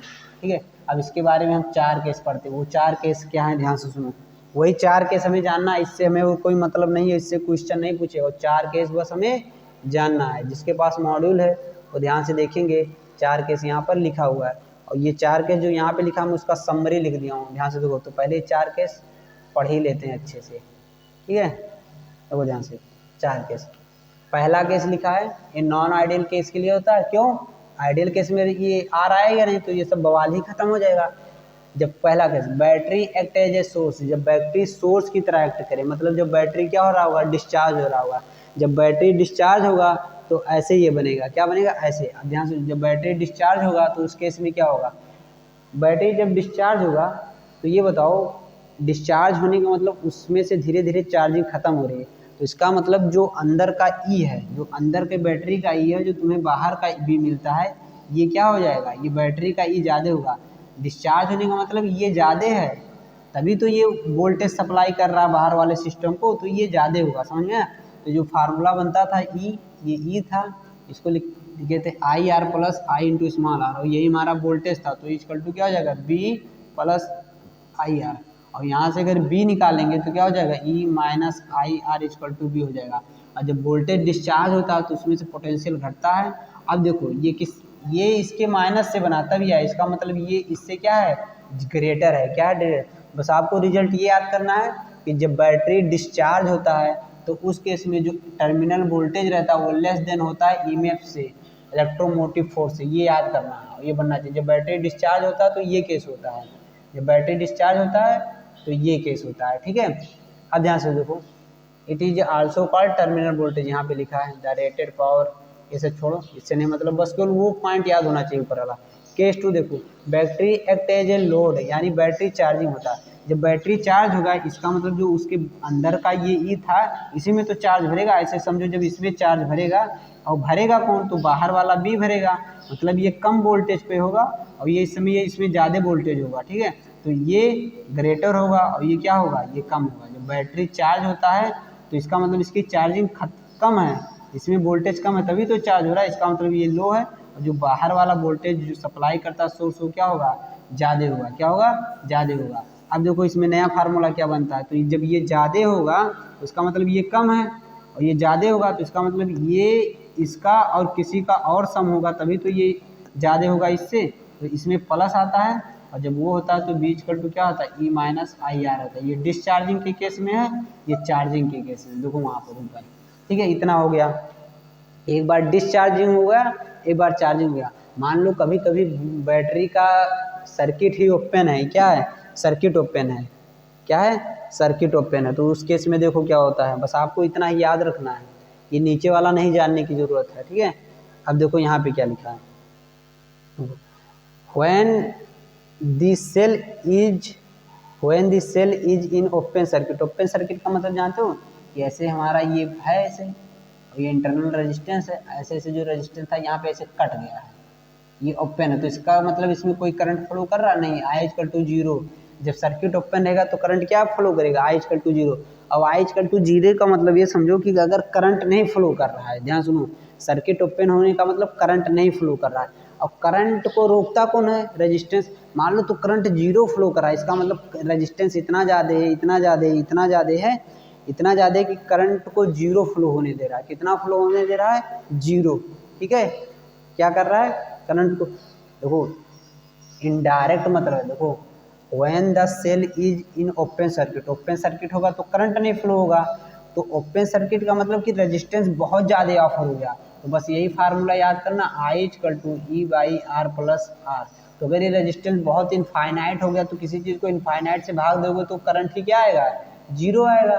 ठीक है। अब इसके बारे में हम 4 केस पढ़ते हैं, वो 4 केस क्या है, ध्यान से सुनो, वही 4 केस हमें जानना है, इससे हमें कोई मतलब नहीं है, इससे क्वेश्चन नहीं पूछेगा, और 4 केस बस हमें जानना है। जिसके पास मॉड्यूल है वो ध्यान से देखेंगे, 4 केस यहाँ पर लिखा हुआ है, और ये 4 केस जो यहाँ पे लिखा मैं उसका समरी लिख दिया हूँ, ध्यान से देखो। तो पहले 4 केस पढ़ ही लेते हैं अच्छे से, ठीक है। देखो ध्यान से, 4 केस। पहला केस लिखा है ये नॉन आइडियल केस के लिए होता है, क्यों? आइडियल केस में ये आ रहा है या नहीं, तो ये सब बवाल ही खत्म हो जाएगा। जब पहला case battery act as a source, जब बैटरी सोर्स की तरह एक्ट करे, मतलब जब बैटरी क्या हो रहा होगा, डिस्चार्ज हो रहा होगा। जब बैटरी डिस्चार्ज होगा तो ऐसे ये बनेगा, क्या बनेगा, ऐसे। अब ध्यान से, जब बैटरी डिस्चार्ज होगा तो उस केस में क्या होगा, बैटरी जब डिस्चार्ज होगा तो ये बताओ, डिस्चार्ज होने का मतलब उसमें से धीरे धीरे चार्जिंग खत्म हो रही है, तो इसका मतलब जो अंदर का ई है, जो अंदर के बैटरी का ई है, जो तुम्हें बाहर का बी मिलता है, ये क्या हो जाएगा, ये बैटरी का ई ज़्यादा होगा। डिस्चार्ज होने का मतलब ये ज़्यादा है, तभी तो ये वोल्टेज सप्लाई कर रहा है बाहर वाले सिस्टम को, तो ये ज़्यादा होगा, समझ में आया? तो जो फार्मूला बनता था ई, ये ई था, इसको लिखे थे I R plus I into small r, और यही हमारा वोल्टेज था, तो इक्वल टू क्या हो जाएगा, बी प्लस आई आर। और यहाँ से अगर बी निकालेंगे तो क्या हो जाएगा, E minus I R equal to B हो जाएगा। और जब वोल्टेज डिस्चार्ज होता है तो उसमें से पोटेंशियल घटता है। अब देखो ये इसके माइनस से बनाता भी है, इसका मतलब ये इससे क्या है, ग्रेटर है, क्या है, बस आपको रिजल्ट ये याद करना है कि जब बैटरी डिस्चार्ज होता है तो उस केस में जो टर्मिनल वोल्टेज रहता है वो लेस देन होता है ईएमएफ से, इलेक्ट्रोमोटिव फोर्स से, ये याद करना है, ये बनना चाहिए। जब बैटरी डिस्चार्ज होता है तो ये केस होता है, जब बैटरी डिस्चार्ज होता है तो ये केस होता है, ठीक है। अब ध्यान से देखो, it is also called terminal voltage, यहाँ पे लिखा है द रेटेड पावर, इसे छोड़ो, इससे नहीं मतलब, बस केवल वो पॉइंट याद होना चाहिए ऊपर वाला। केस 2 देखो, battery act as a load, यानी बैटरी चार्जिंग होता है। जब बैटरी चार्ज होगा इसका मतलब जो उसके अंदर का ये ई था इसी में तो चार्ज भरेगा, ऐसे समझो जब इसमें चार्ज भरेगा, और भरेगा कौन, तो बाहर वाला भी भरेगा, मतलब ये कम वोल्टेज पे होगा और ये इसमें ज़्यादा वोल्टेज होगा, ठीक है। तो ये ग्रेटर होगा और ये क्या होगा, ये कम होगा। जब बैटरी चार्ज होता है तो इसका मतलब इसकी चार्जिंग कम है, इसमें वोल्टेज कम है तभी तो चार्ज हो रहा है, इसका मतलब ये लो है, और जो बाहर वाला वोल्टेज जो सप्लाई करता है सोर्स, वो क्या होगा, ज़्यादा होगा, क्या होगा, ज़्यादा होगा। अब देखो इसमें नया फार्मूला क्या बनता है, तो जब ये ज़्यादा होगा तो इसका मतलब ये कम है, और ये ज़्यादा होगा तो इसका मतलब ये इसका और किसी का और सम होगा, तभी तो ये ज़्यादा होगा इससे, तो इसमें प्लस आता है, और जब वो होता है तो बी इक्वल टू क्या होता है, ई माइनस आई आर होता है। ये डिस्चार्जिंग के केस में है, ये चार्जिंग के केस में, देखो वहाँ पर ऊपर, ठीक है। इतना हो गया, एक बार डिस्चार्जिंग हो गया, एक बार चार्जिंग हो गया। मान लो कभी कभी बैटरी का सर्किट ही ओपन है, क्या है, सर्किट ओपन है, क्या है, सर्किट ओपन है, तो उस केस में देखो क्या होता है, बस आपको इतना ही याद रखना है, ये नीचे वाला नहीं जानने की ज़रूरत है, ठीक है। अब देखो यहाँ पे क्या लिखा है, when the cell is in open circuit, open circuit का मतलब जानते हो कि ऐसे हमारा ये है ऐसे, और ये इंटरनल रेजिस्टेंस है, ऐसे ऐसे जो रेजिस्टेंस था यहाँ पे ऐसे कट गया है, ये ओपन है, तो इसका मतलब इसमें कोई करंट फ्लो कर रहा नहीं, आई इक्वल टू जीरो। जब सर्किट ओपन रहेगा तो करंट क्या फ्लो करेगा, आई इक्वल टू जीरो। अब आई इक्वल टू जीरो का मतलब ये समझो कि अगर करंट नहीं फ्लो कर रहा है, ध्यान सुनो, सर्किट ओपन होने का मतलब करंट नहीं फ्लो कर रहा है, और करंट को रोकता कौन है, रेजिस्टेंस। मान लो तो करंट जीरो फ्लो कर रहा है, इसका मतलब रेजिस्टेंस इतना ज़्यादा है, इतना ज़्यादा है, इतना ज़्यादा है, इतना ज़्यादा है कि करंट को जीरो फ्लो होने दे रहा है। कितना फ्लो होने दे रहा है, जीरो, ठीक है। क्या कर रहा है, करंट को, देखो इनडायरेक्ट मतलब है, देखो when the cell is in open circuit, open circuit होगा तो करंट नहीं फ्लो होगा, तो ओपन सर्किट का मतलब कि रेजिस्टेंस बहुत ज़्यादा ऑफर हो गया, तो बस यही फार्मूला याद करना, I equal to E by R plus R. तो अगर ये रेजिस्टेंस बहुत इनफाइनाइट हो गया तो किसी चीज़ को इनफाइनाइट से भाग दोगे तो करंट ही क्या आएगा, जीरो आएगा,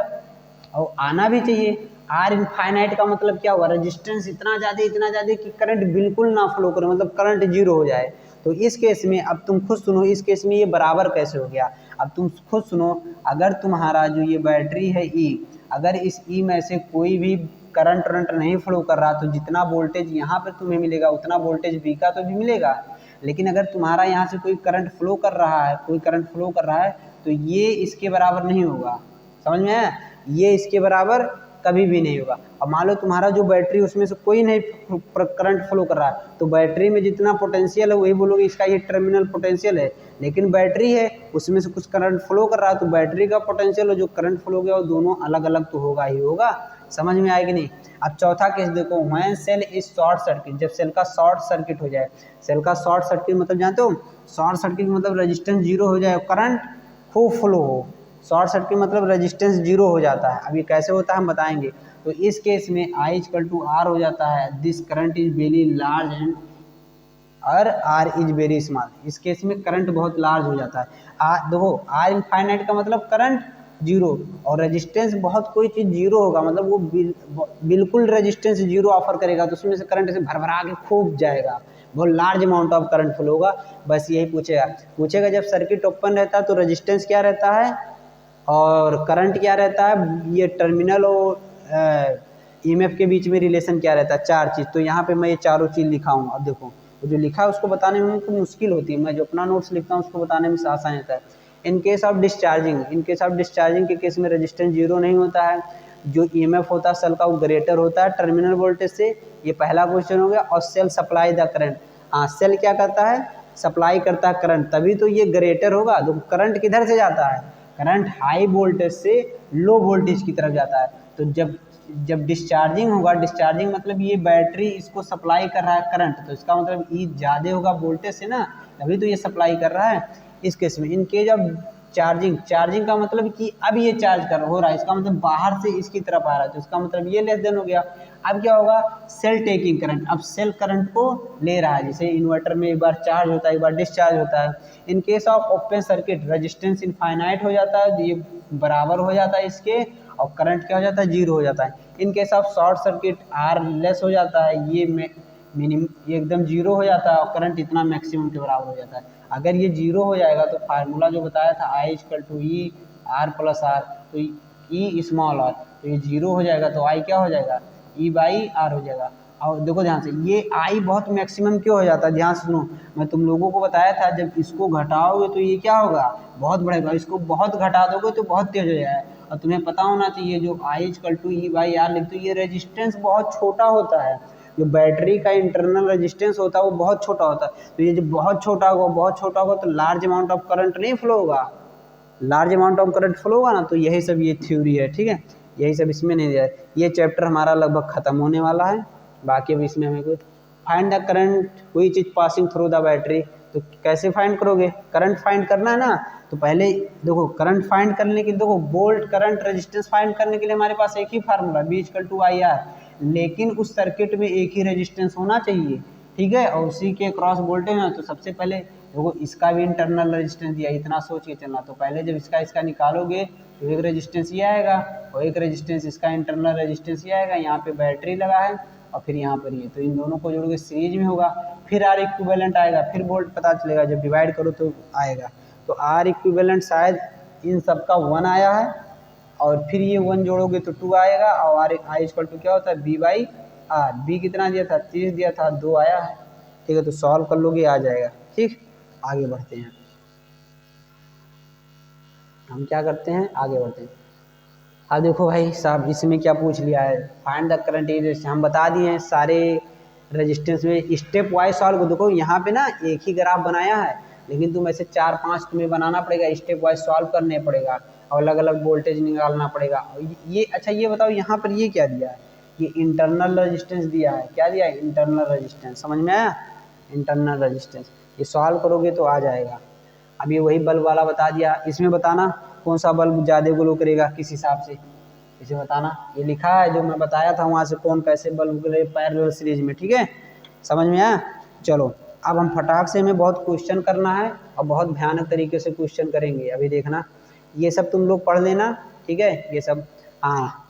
और आना भी चाहिए। आर इनफाइनाइट का मतलब क्या हुआ, रेजिस्टेंस इतना ज़्यादा कि करंट बिल्कुल ना फ्लो करे, मतलब करंट जीरो हो जाए। तो इस केस में अब तुम खुद सुनो, इस केस में ये बराबर कैसे हो गया, अब तुम खुद सुनो, अगर तुम्हारा जो ये बैटरी है ई, अगर इस ई में से कोई भी करंट नहीं फ्लो कर रहा, तो जितना वोल्टेज यहाँ पर तुम्हें मिलेगा उतना वोल्टेज बी का तो भी मिलेगा। लेकिन अगर तुम्हारा यहाँ से कोई करंट फ्लो कर रहा है, तो ये इसके बराबर नहीं होगा, समझ में आया, ये इसके बराबर कभी भी नहीं होगा। अब मान लो तुम्हारा जो बैटरी उसमें से कोई नहीं करंट फ्लो कर रहा है, तो बैटरी में जितना पोटेंशियल है वही बोलोगे इसका ये टर्मिनल पोटेंशियल है। लेकिन बैटरी है उसमें से कुछ करंट फ्लो कर रहा है, तो बैटरी का पोटेंशियल और जो करंट फ्लो गया वो दोनों अलग अलग तो होगा ही होगा। समझ में आएगी नहीं। अब चौथा केस देखो, when cell is short circuit, जब सेल का शॉर्ट सर्किट हो जाए। सेल का शॉर्ट सर्किट मतलब जानते हो, शॉर्ट सर्किट मतलब रेजिस्टेंस जीरो हो जाए, करंट खूब फ्लो हो। शॉर्ट सर्किट मतलब रेजिस्टेंस जीरो हो जाता है। अब ये कैसे होता है हम बताएंगे। तो इस केस में I इक्वल टू आर हो जाता है, this current is very large and और आर इज वेरी स्मॉल। इस केस में करंट बहुत लार्ज हो जाता है। देखो आर इनफाइनाइट का मतलब करंट जीरो, और रेजिस्टेंस बहुत कोई चीज़ जीरो होगा मतलब वो बिल्कुल रेजिस्टेंस जीरो ऑफर करेगा, तो उसमें से करंट ऐसे भरभरा के खूब जाएगा, बहुत large amount of current flow होगा। बस यही पूछेगा जब सर्किट ओपन रहता है तो रेजिस्टेंस क्या रहता है और करंट क्या रहता है, ये टर्मिनल और ईएमएफ के बीच में रिलेशन क्या रहता है, चार चीज़। तो यहाँ पे मैं ये चारों चीज़ लिखा हूँ। अब देखो जो लिखा है उसको बताने में तो मुश्किल होती है, मैं जो अपना नोट्स लिखता हूँ उसको बताने में आसान रहता है। इन केस ऑफ डिस्चार्जिंग के केस में रेजिस्टेंस जीरो नहीं होता है। जो ईएमएफ होता है सेल का वो ग्रेटर होता है टर्मिनल वोल्टेज से, ये पहला क्वेश्चन हो गया। और सेल सप्लाई द करंट, हाँ सेल क्या करता है, सप्लाई करता है करंट, तभी तो ये ग्रेटर होगा। तो करंट किधर से जाता है, करंट हाई वोल्टेज से लो वोल्टेज की तरफ जाता है। तो जब डिस्चार्जिंग होगा, डिस्चार्जिंग मतलब ये बैटरी इसको सप्लाई कर रहा है करंट, तो इसका मतलब ई ज़्यादा होगा वोल्टेज से ना, तभी तो ये सप्लाई कर रहा है। इस केस में इन केस ऑफ चार्जिंग का मतलब कि अब ये चार्ज हो रहा है, इसका मतलब बाहर से इसकी तरफ आ रहा है, तो इसका मतलब ये लेस देन हो गया। अब क्या होगा, सेल टेकिंग करंट, अब सेल करंट को ले रहा है, जैसे इन्वर्टर में एक बार चार्ज होता है एक बार डिस्चार्ज होता है। In case of open circuit resistance infinite हो जाता है, ये बराबर हो जाता है इसके, और करंट क्या हो जाता है, जीरो हो जाता है। In case of short circuit R less हो जाता है, ये ये एकदम जीरो हो जाता है, और करंट इतना मैक्सिमम के बराबर हो जाता है। अगर ये जीरो हो जाएगा तो फार्मूला जो बताया था I equal to E R plus R, तो ई स्मॉल आर, तो ये जीरो हो जाएगा तो I क्या हो जाएगा, ई बाई आर हो जाएगा। और देखो ध्यान से, ये I बहुत मैक्सिमम क्यों हो जाता है, ध्यान से सुनो। मैं तुम लोगों को बताया था जब इसको घटाओगे तो ये क्या होगा, बहुत बढ़ेगा, इसको बहुत घटा दोगे तो बहुत तेज हो जाएगा। और तुम्हें पता होना चाहिए जो I equal to E by R लिखते हो, ये रेजिस्टेंस बहुत छोटा होता है। जो बैटरी का इंटरनल रेजिस्टेंस होता है वो बहुत छोटा होता है, तो ये जो बहुत छोटा होगा तो लार्ज अमाउंट ऑफ करंट नहीं फ्लो होगा, large amount of current flow होगा ना। तो यही सब ये थ्योरी है, ठीक है, यही सब इसमें नहीं दिया है। ये चैप्टर हमारा लगभग ख़त्म होने वाला है, बाकी अब इसमें हमें कुछ फाइंड द करंट हुई चीज पासिंग थ्रू द बैटरी। तो कैसे फाइंड करोगे, करंट फाइंड करना है ना, तो पहले देखो करंट फाइंड करने के लिए देखो वोल्ट करंट रेजिस्टेंस फाइंड करने के लिए हमारे पास एक ही formula V equal to I R, लेकिन उस सर्किट में एक ही रेजिस्टेंस होना चाहिए, ठीक है, और उसी के क्रॉस वोल्टेज है। तो सबसे पहले देखो इसका भी इंटरनल रेजिस्टेंस दिया, इतना सोच के चलना। तो पहले जब इसका निकालोगे तो एक रेजिस्टेंस ये आएगा और एक रेजिस्टेंस इसका इंटरनल रेजिस्टेंस ये आएगा, यहाँ पे बैटरी लगा है और फिर यहाँ पर ये, तो इन दोनों को जोड़ोगे सीरीज में होगा, फिर आर इक्विवेलेंट आएगा, फिर वोल्ट पता चलेगा, जब डिवाइड करो तो आएगा। तो आर इक्विवेलेंट शायद इन सब का 1 आया है, और फिर ये 1 जोड़ोगे तो 2 आएगा, और आर आई इक्वल टू क्या होता है, बी बाई आर। बी कितना दिया था, 30 दिया था, 2 आया है, ठीक है। तो सॉल्व कर लोगे आ जाएगा, ठीक। आगे बढ़ते हैं, हम क्या करते हैं, आगे बढ़ते हैं। अब देखो भाई साहब इसमें क्या पूछ लिया है, फाइंड द करंट इज, हम बता दिए हैं सारे रेजिस्टेंस में स्टेप वाइज सॉल्व। देखो यहाँ पे ना एक ही ग्राफ बनाया है, लेकिन तुम ऐसे 4-5 तुम्हें बनाना पड़ेगा, स्टेप वाइज सॉल्व करने पड़ेगा और अलग अलग वोल्टेज निकालना पड़ेगा। ये अच्छा ये बताओ यहाँ पर ये क्या दिया है, ये इंटरनल रेजिस्टेंस दिया है, क्या दिया है, इंटरनल रेजिस्टेंस, समझ में आया, इंटरनल रेजिस्टेंस। ये सॉल्व करोगे तो आ जाएगा। अब ये वही बल्ब वाला बता दिया, इसमें बताना कौन सा बल्ब ज़्यादा ग्लो करेगा किस हिसाब से, इसे बताना। ये लिखा है जो मैं बताया था वहाँ से कौन कैसे बल्ब ग्लो पैरेलल सीरीज में, ठीक है, समझ में आया। चलो अब हम फटाक से, हमें बहुत क्वेश्चन करना है और बहुत भयानक तरीके से क्वेश्चन करेंगे। अभी देखना ये सब तुम लोग पढ़ लेना, ठीक है, ये सब। हाँ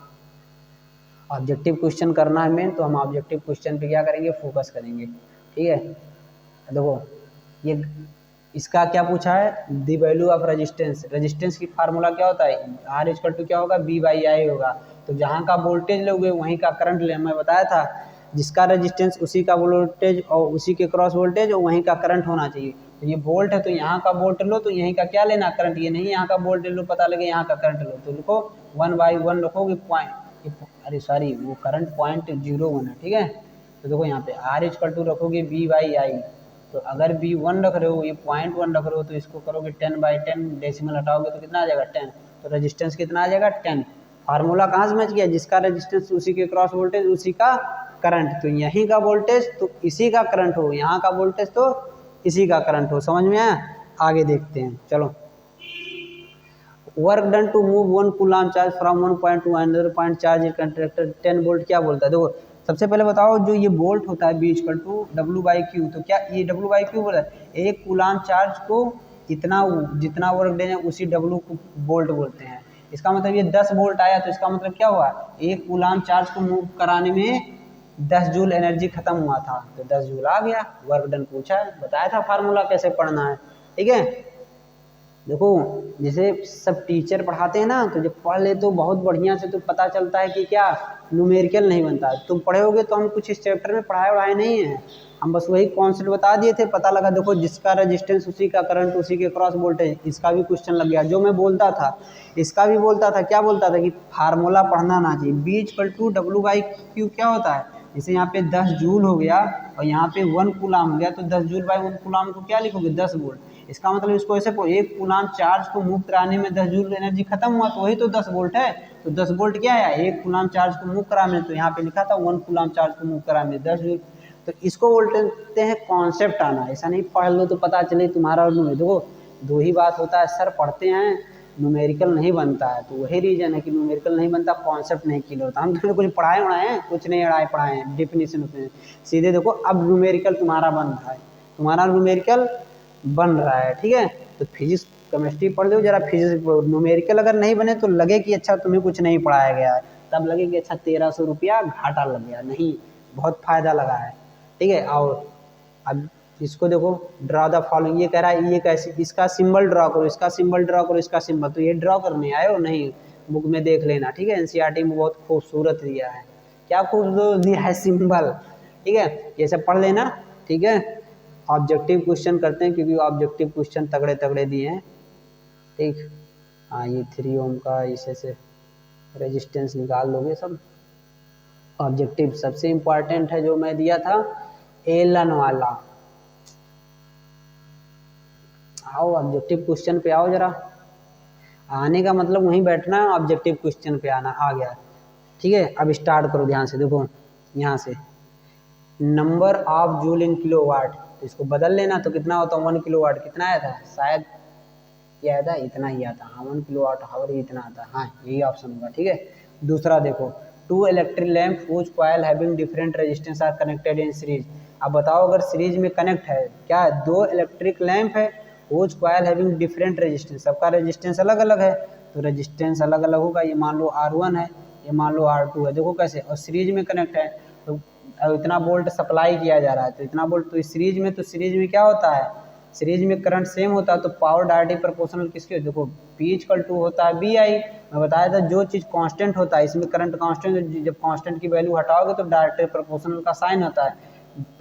ऑब्जेक्टिव क्वेश्चन करना है मेन, तो हम ऑब्जेक्टिव क्वेश्चन पे क्या करेंगे, फोकस करेंगे, ठीक है। देखो ये इसका क्या पूछा है, the value of resistance, resistance की फार्मूला क्या होता है, आर इक्वल टू क्या होगा, बी बाई आई होगा। तो जहाँ का वोल्टेज लोगे वहीं का करंट ले, मैं बताया था जिसका रेजिस्टेंस उसी का वोल्टेज और उसी के क्रॉस वोल्टेज और वहीं का करंट होना चाहिए। तो ये वोल्ट है तो यहाँ का वोल्ट लो, तो यहीं का क्या लेना, करंट, ये नहीं यहाँ का वोल्ट लो पता लगे यहाँ का करंट लो। तो लिखो 1/1 रखोगे अरे सॉरी, वो करंट 0.01 है, ठीक है। तो देखो यहाँ पे R इक्वल टू रखोगे B/I, तो अगर B1 रख रहे हो, ये 0.1 रख रहे हो, तो इसको करोगे 10/10, डेसिमल हटाओगे तो कितना आ जाएगा 10, तो रेजिस्टेंस कितना आ जाएगा 10। फार्मूला कहाँ से समझ गया, जिसका रेजिस्टेंस उसी के क्रॉस वोल्टेज उसी का करंट, तो यहीं का वोल्टेज तो इसी का करंट हो, यहाँ का वोल्टेज तो इसी का करंट हो। समझ में आया? आगे देखते हैं, चलो। Work done to move 1 coulomb charge from 1 point to another point charge in conductor 10 volt, क्या बोलता है? देखो सबसे पहले बताओ, जो ये वोल्ट होता है B इक्वल टू W/Q, तो क्या ये W/Q बोला है? एक कूलाम चार्ज को इतना जितना वर्क डन है उसी W को वोल्ट बोलते हैं। इसका मतलब ये 10 वोल्ट आया, तो इसका मतलब क्या हुआ, एक कूलाम चार्ज को मूव कराने में 10 जूल एनर्जी खत्म हुआ था, तो 10 जूल आ गया। वर्क डन पूछा है, बताया था फार्मूला कैसे पढ़ना है, ठीक है। देखो जैसे सब टीचर पढ़ाते हैं ना, तो जब पढ़ ले तो बहुत बढ़िया से तो पता चलता है कि क्या न्यूमेरिकल नहीं बनता। तुम पढ़े होगे तो हम कुछ इस चैप्टर में पढ़ाए नहीं है, हम बस वही कॉन्सेप्ट बता दिए थे। पता लगा देखो, जिसका रेजिस्टेंस उसी का करंट उसी के क्रॉस वोल्टेज, इसका भी क्वेश्चन लग गया। जो मैं बोलता था इसका भी बोलता था, क्या बोलता था कि फार्मूला पढ़ना ना चाहिए। B इक्वल टू W/Q क्या होता है, जैसे यहाँ पे 10 जूल हो गया और यहाँ पे 1 कूलाम हो गया, तो 10 जूल बाई 1 कूलाम को क्या लिखोगे, 10 वोल्ट। इसका मतलब इसको ऐसे एक कूलाम चार्ज को मूव कराने में 10 जूल एनर्जी खत्म हुआ, तो वही तो 10 वोल्ट है। तो 10 वोल्ट क्या है, एक कूलाम चार्ज को मूव कराने, तो यहाँ पे लिखा था 1 कूलाम चार्ज को मूव कराने 10 जूल। तो इसको बोलते हैं कॉन्सेप्ट आना। ऐसा नहीं पढ़ लो तो पता चले तुम्हारा और देखो दो ही बात होता है, सर पढ़ते हैं न्यूमेरिकल नहीं बनता है, तो वही रीजन है कि न्यूमेरिकल नहीं बनता, कॉन्सेप्ट नहीं क्लियर होता। हम तुम्हें कुछ पढ़ाए उड़ाए हैं, कुछ नहीं पढ़ाए हैं, डेफिनेशन होते हैं सीधे। देखो अब न्यूमेरिकल तुम्हारा बन रहा है, तुम्हारा न्यूमेरिकल बन रहा है, ठीक है। तो फिजिक्स केमिस्ट्री पढ़ लो जरा, फिजिक्स न्यूमेरिकल अगर नहीं बने तो लगे कि अच्छा तुम्हें कुछ नहीं पढ़ाया गया है, तब लगे कि अच्छा 1300 रुपया घाटा लग गया, नहीं बहुत फायदा लगा है, ठीक है। और अब इसको देखो, ड्रा द फॉलोइंग, ये कह रहा है ये कैसे, इसका सिंबल ड्रा करो, इसका सिंबल ड्रा करो, इसका सिंबल, तो ये ड्रा करने आए हो नहीं, बुक में देख लेना, ठीक है। एनसीईआरटी में बहुत खूबसूरत दिया है, क्या खूबसूरत दिया है, सिंबल, ठीक है, ये सब पढ़ लेना, ठीक है। ऑब्जेक्टिव क्वेश्चन करते हैं, क्योंकि ऑब्जेक्टिव क्वेश्चन तगड़े तगड़े दिए हैं, ठीक। हाँ ये 3 ओम का इसे से रेजिस्टेंस निकाल लोगे सब। ऑब्जेक्टिव सबसे इम्पोर्टेंट है जो मैं दिया था, एलन वाला। आओ ऑब्जेक्टिव क्वेश्चन पे आओ जरा, आने का मतलब वहीं बैठना है, ऑब्जेक्टिव क्वेश्चन पे आना। आ गया, ठीक है। अब स्टार्ट करो ध्यान से, देखो यहाँ से number of joule in kilowatt, तो इसको बदल लेना, तो कितना होता है 1 किलोवाट, कितना आया था, शायद ये आया था, इतना ही आता, हाँ 1 किलोवाट आवर ही इतना आता, हाँ यही ऑप्शन होगा, ठीक है। दूसरा देखो, 2 electric lamp whose coil having different resistance are connected in series. अब बताओ अगर सीरीज में कनेक्ट है, क्या है, 2 इलेक्ट्रिक लैंप है whose coil having different resistance, सबका रेजिस्टेंस अलग अलग है, तो रेजिस्टेंस अलग अलग होगा। ये मान लो R1 है, ये मान लो R2 है, देखो कैसे, और सीरीज में कनेक्ट है, तो इतना वोल्ट सप्लाई किया जा रहा है, तो इतना वोल्ट, तो इस सीरीज में, तो सीरीज में क्या होता है, सीरीज में करंट सेम होता है, तो पावर डायरेक्टली प्रोपोर्शनल किसके, देखो P इक्वल टू होता है BI। मैं बताया था जो चीज़ कांस्टेंट होता है, इसमें करंट कांस्टेंट, जब कांस्टेंट की वैल्यू हटाओगे तो डायरेक्टली प्रोपोर्शनल का साइन होता है,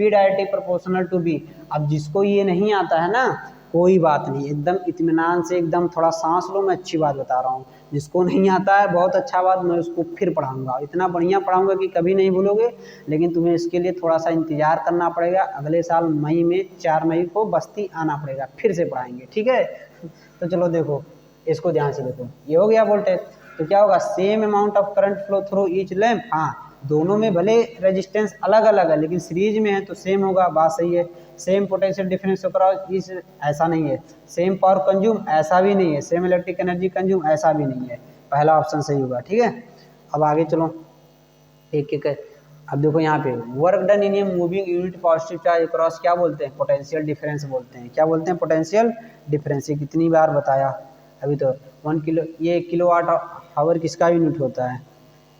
P directly proportional to B। अब जिसको ये नहीं आता है ना, कोई बात नहीं, एकदम इत्मीनान से, एकदम थोड़ा सांस लो, मैं अच्छी बात बता रहा हूँ। जिसको नहीं आता है बहुत अच्छा बात, मैं उसको फिर पढ़ाऊंगा, इतना बढ़िया पढ़ाऊंगा कि कभी नहीं भूलोगे। लेकिन तुम्हें इसके लिए थोड़ा सा इंतजार करना पड़ेगा, अगले साल मई में 4 मई को बस्ती आना पड़ेगा, फिर से पढ़ाएंगे, ठीक है। तो चलो देखो, इसको ध्यान से देखो, ये हो गया वोल्टेज, तो क्या होगा, same amount of current flow through each lamp, हाँ दोनों में भले रेजिस्टेंस अलग अलग है लेकिन सीरीज में है तो सेम होगा, बात सही है। सेम पोटेंशियल डिफरेंस अक्रॉस इस, ऐसा नहीं है। सेम पावर कंज्यूम, ऐसा भी नहीं है। सेम इलेक्ट्रिक एनर्जी कंज्यूम, ऐसा भी नहीं है। पहला ऑप्शन सही होगा, ठीक है। अब आगे चलो, एक एक अब देखो यहाँ पे, work done in a moving unit positive charge across क्या बोलते हैं, पोटेंशियल डिफरेंस बोलते हैं। क्या बोलते हैं, पोटेंशियल डिफरेंस। ये कितनी बार बताया अभी तो, 1 किलो, ये किलो वाट आवर किसका यूनिट होता है,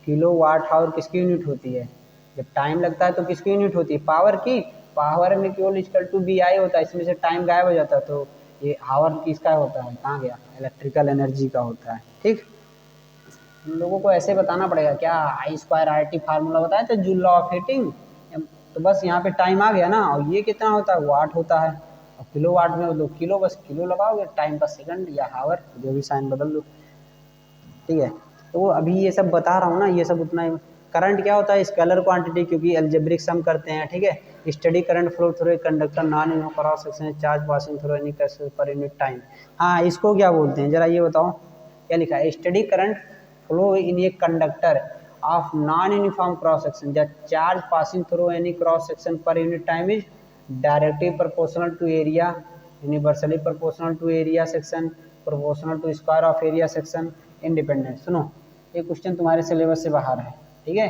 किलो वाट आवर किसकी यूनिट होती है, जब टाइम लगता है तो किसकी यूनिट होती है, पावर की। पावर में केवल इक्वल टू BI होता है, इसमें से टाइम गायब हो जाता है, तो ये आवर किसका होता है, कहाँ गया, इलेक्ट्रिकल एनर्जी का होता है, ठीक। हम लोगों को ऐसे बताना पड़ेगा, क्या I²RT फार्मूला बताया था, जूल लॉ ऑफ हीटिंग, तो बस यहाँ पे टाइम आ गया ना, और ये कितना होता है, वाट होता है, और किलो वाट में दो किलो, बस किलो लगाओगे, टाइम पर सेकंड या हावर, जो भी साइन बदल दो, ठीक है। तो अभी ये सब बता रहा हूँ ना, ये सब उतना ही। करंट क्या होता है? स्केलर क्वांटिटी, क्योंकि अलजेब्रिक सम करते हैं, ठीक है। Steady current flow through a conductor non uniform cross section charge passing through any पर यूनिट टाइम। हाँ, इसको क्या बोलते हैं जरा ये बताओ, क्या लिखा है? Steady current flow in a conductor of non uniform cross section the charge passing through any cross section per unit time is directly proportional to area, universally proportional to area section, proportional to square of area section, independent. सुनो, ये question तुम्हारे syllabus से बाहर है, ठीक है।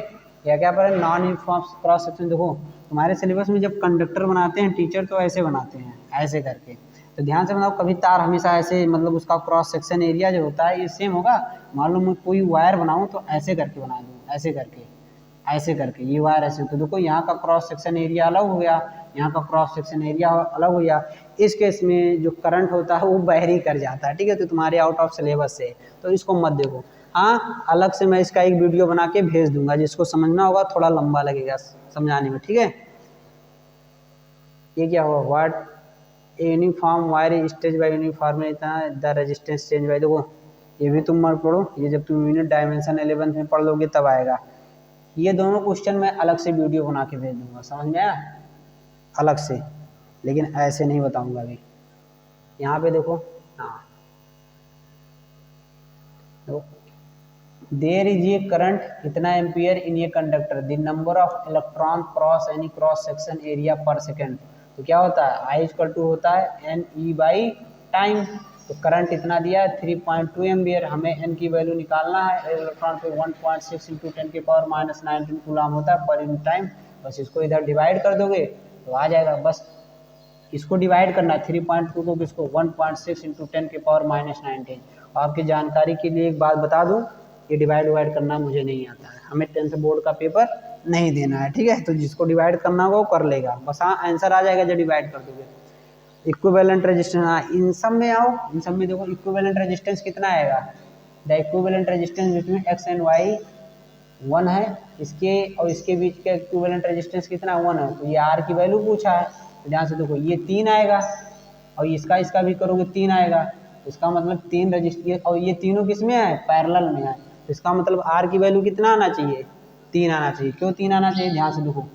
या क्या पर नॉन यूनिफॉर्म क्रॉस सेक्शन, देखो तुम्हारे सिलेबस में जब कंडक्टर बनाते हैं टीचर तो ऐसे बनाते हैं, ऐसे करके। तो ध्यान से बनाओ, कभी तार हमेशा ऐसे, मतलब उसका क्रॉस सेक्शन एरिया जो होता है ये सेम होगा। मान लो मैं कोई वायर बनाऊं तो ऐसे करके बना दूँ, ऐसे करके, ऐसे करके ये वायर ऐसे। तो देखो यहाँ का क्रॉस सेक्शन एरिया अलग हो गया, यहाँ का क्रॉस सेक्शन एरिया अलग हो गया। इस केस में जो करंट होता है वो बाहरी कर जाता है, ठीक है। तो तुम्हारे आउट ऑफ सिलेबस से, तो इसको मत देखो। हाँ, अलग से मैं इसका एक वीडियो बना के भेज दूंगा, जिसको समझना होगा थोड़ा लंबा लगेगा समझाने में, ठीक है। ये क्या हुआ? What uniform wire stage by uniform the resistance change bye. देखो ये भी तुम मत पढ़ो, ये जब तुम यूनिट डायमेंशन 11th में पढ़ लोगे तब आएगा। ये दोनों क्वेश्चन मैं अलग से वीडियो बना के भेज दूंगा, समझ में आया? अलग से, लेकिन ऐसे नहीं बताऊंगा अभी। यहाँ पे देखो, हाँ देखो, देयर इज ए करंट इतना ampere in a conductor, the number of electron cross any cross section area पर सेकेंड। तो क्या होता है? आई इक्वल टू होता है एन ई बाई टाइम। तो करंट इतना दिया है 3.2 एम्पियर, हमें एन की वैल्यू निकालना है। इलेक्ट्रॉन पे 1.6 इंटू 10⁻⁻⁹ कूलम होता है पर यूनिट टाइम। बस इसको इधर डिवाइड कर दोगे तो आ जाएगा। बस इसको डिवाइड करना है 3.2 को, किसको? 1.6 इंटू 10⁻⁹। आपकी जानकारी के लिए एक बात बता दूं, ये डिवाइड करना मुझे नहीं आता है, हमें 10th बोर्ड का पेपर नहीं देना है, ठीक है। तो जिसको डिवाइड करना होगा वो कर लेगा, बस हाँ आंसर आ जाएगा जब डिवाइड कर दोगे। इक्विवेलेंट रेजिस्टेंस, हाँ इन सब में आओ, इन सब में देखो इक्विवेलेंट रेजिस्टेंस कितना आएगा? The equivalent resistance between X and Y 1 है, इसके और इसके बीच का इक्विवेलेंट रेजिस्टेंस कितना? 1 है। तो ये आर की वैल्यू पूछा है, तो ध्यान से देखो ये 3 आएगा, और इसका भी करोगे 3 आएगा। तो इसका मतलब 3 रजिस्टर, और ये तीनों किस में है? पैरेलल में है। तो इसका मतलब आर की वैल्यू कितना आना चाहिए? 3 आना चाहिए। क्यों 3 आना चाहिए? ध्यान से देखो,